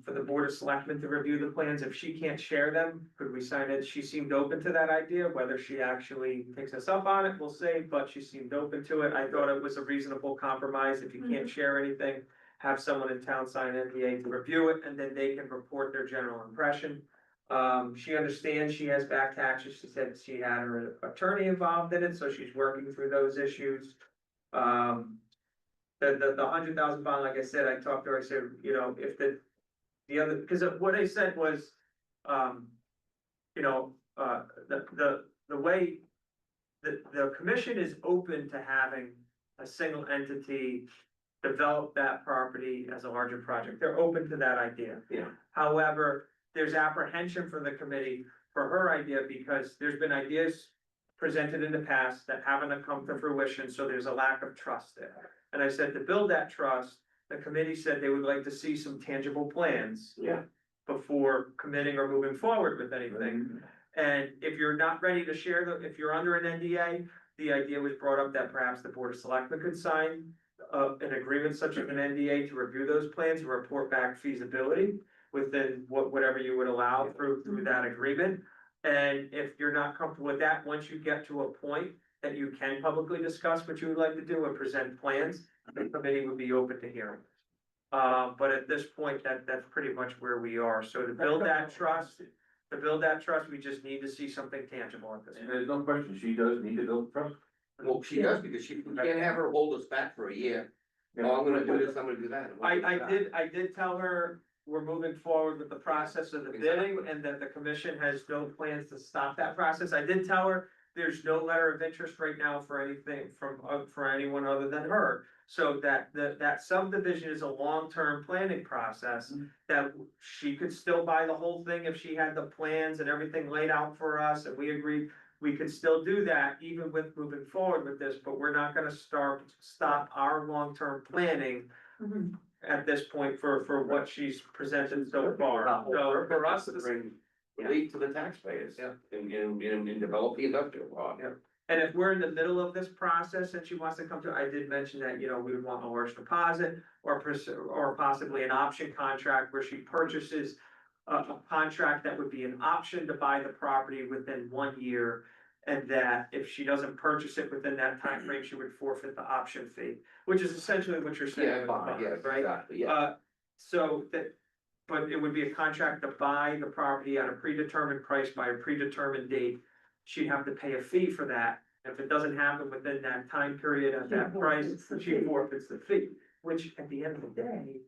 for the Board of Selectmen to review the plans, if she can't share them, could we sign it? She seemed open to that idea, whether she actually takes us up on it, we'll see, but she seemed open to it, I thought it was a reasonable compromise, if you can't share anything. Have someone in town sign an NDA to review it, and then they can report their general impression. She understands she has back taxes, she said she had her attorney involved in it, so she's working through those issues. The $100,000 bond, like I said, I talked to her, I said, you know, if the other, because what I said was, you know, the way the commission is open to having a single entity develop that property as a larger project. They're open to that idea. Yeah. However, there's apprehension from the committee for her idea because there's been ideas presented in the past that haven't come to fruition, so there's a lack of trust there. And I said, to build that trust, the committee said they would like to see some tangible plans. Yeah. Before committing or moving forward with anything. And if you're not ready to share if you're under an NDA, the idea was brought up that perhaps the Board of Selectmen could sign an agreement such as an NDA to review those plans and report back feasibility within whatever you would allow through that agreement. And if you're not comfortable with that, once you get to a point that you can publicly discuss what you would like to do and present plans, the committee would be open to hearing. But at this point, that's pretty much where we are. So to build that trust, we just need to see something tangible at this point. There's no question, she does need to build trust. Well, she does, because she can't have her hold us back for a year. Oh, I'm gonna do this, I'm gonna do that. I did tell her we're moving forward with the process of the bidding and that the commission has no plans to stop that process. I did tell her there's no letter of interest right now for anything for anyone other than her. So that subdivision is a long-term planning process that she could still buy the whole thing if she had the plans and everything laid out for us and we agreed. We could still do that even with moving forward with this, but we're not gonna stop our long-term planning. At this point for what she's presented so far. So for us, to bring relief to the taxpayers. Yeah. And develop the industrial park. Yeah. And if we're in the middle of this process and she wants to come to, I did mention that, you know, we would want a large deposit or possibly an option contract where she purchases a contract that would be an option to buy the property within 1 year. And that if she doesn't purchase it within that time frame, she would forfeit the option fee, which is essentially what you're saying. Yeah, with the fine, bond, yeah, right? exactly, yeah. So that, but it would be a contract to buy the property at a predetermined price by a predetermined date. She'd have to pay a fee for that. If it doesn't happen within that time period at that price, she forfeits the fee, which at the end of the day.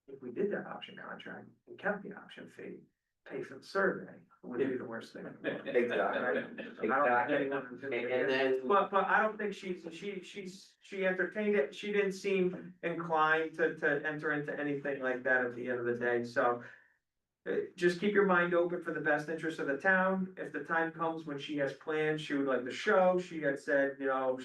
If we did that option contract and kept the option fee, pay for the survey, wouldn't be the worst thing. Exactly. And then. But I don't think she entertained it, she didn't seem inclined to enter into anything like that at the end of the day, so. Just keep your mind open for the best interest of the town, if the time comes when she has plans she would like to show, she had said, you know,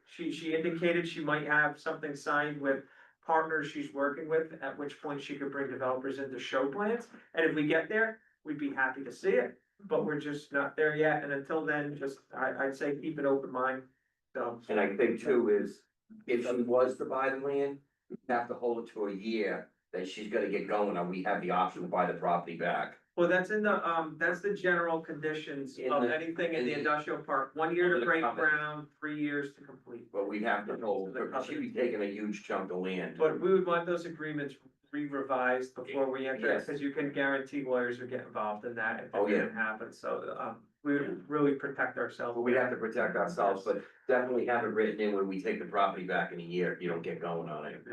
she indicated she might have something signed with partners she's working with, at which point she could bring developers in to show plans. And if we get there, we'd be happy to see it, but we're just not there yet, and until then, just, I'd say keep an open mind, so. And I think too is, if she was to buy the land, we have to hold it to a year, that she's gonna get going, and we have the option to buy the property back. Well, that's in the, that's the general conditions In of the- anything in in the the- industrial park, 1 year under to the break covenant. ground, 3 years to complete. But we have to hold, because she'd be taking a huge chunk of land. But we would want those agreements re-revised before we enter, Yes. because you can guarantee lawyers would get involved in that if Oh, it yeah. didn't happen, so, we would really protect ourselves. But we have to protect ourselves, but definitely have it written in when we take the property back in a year, you don't get going on it.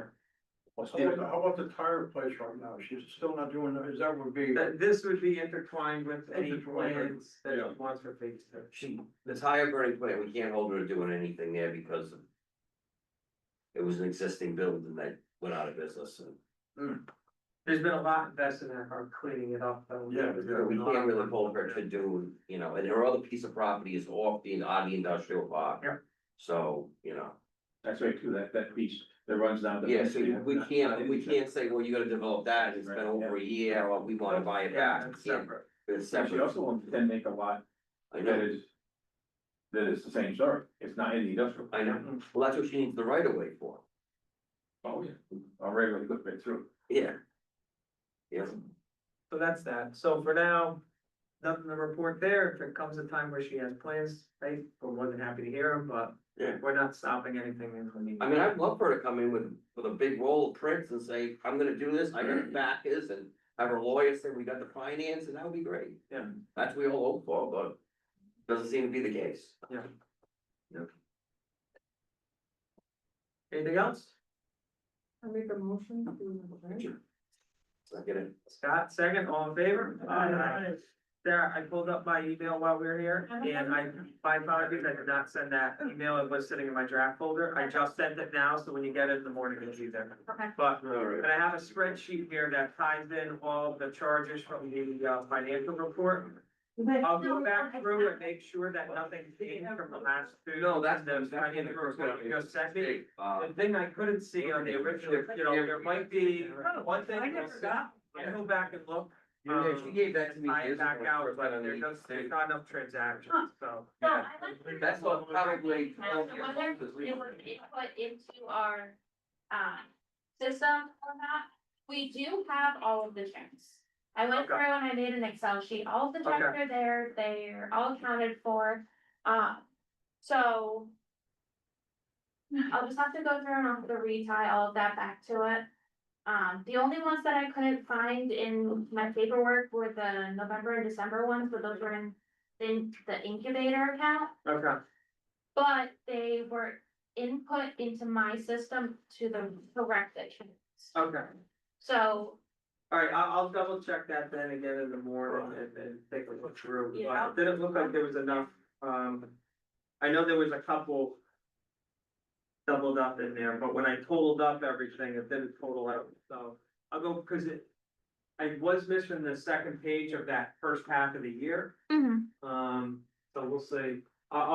How about the tire place right now? She's still not doing, is that would be? That this would be intertwined with any Intertwined. plans that Yeah. she wants for phase two. She, the tire burning plant, we can't hold her to doing anything there because it was an existing building that went out of business, and There's been a lot invested in her cleaning it up, though. Yeah, we can't really hold her to do, you know, and her other piece of property is off the, out of the industrial park. Yeah. So, you know, That's right, too, that piece that runs down. the- yeah, so we can't say, well, you gotta develop that, and it's been over a year, or we wanna buy it Yeah, back. it's separate. It's She separate, also owns a 10 acre lot I that know, is the same story, it's not in the industrial. I know, well, that's what she needs the right of way for, Oh, yeah, I'll regularly look right through. yeah. Yeah, So that's that. So for now, nothing to report there. If it comes a time where she has plans, right, we're more than happy to hear them, but yeah. we're not stopping anything in the meeting. I mean, I'd love for her to come in with a big roll of prints and say, I'm gonna do this, I got the backers, and have her lawyer say, we got the finance, and that would be great. Yeah. That's what we all hope for, but doesn't seem to be the case. Anything else? I make a motion to. So I get it. Scott, second, all in favor? Sarah, I pulled up my email while we were here, and my apologies, I did not send that email, it was sitting in my draft folder, I just sent it now, so when you get it in the morning, it'll be there. Okay. But, and I have a spreadsheet here that ties in all of the charges from the, financial report. I'll go back through and make sure that nothing changed from the last two. No, that's the financial report you just sent me. Uh, The thing I couldn't see on the original, you know, there might be one thing, I'll go back and look. yeah, she gave that to me Tie it years back ago. out, first but time there's I just, there's not enough transactions, so. So I went through. That's what probably. Now, so whether it was input into our, system or not, we do have all of the checks. I went Okay. through and I made an Excel sheet, all of the checks Okay. are there, they're all accounted for, so. I'll just have to go through and I'll have to retie all of that back to it. The only ones that I couldn't find in my paperwork were the November and December ones, but those were in the incubator account. Okay, But they were input into my system to the correct accounts. okay. So, Alright, I'll double check that then again in the morning and take a look through. Yeah. It didn't look like there was enough, I know there was a couple doubled up in there, but when I totaled up everything, it didn't total out, so I'll go, cause I was missing the second page of that first half of the year, so we'll see. I'll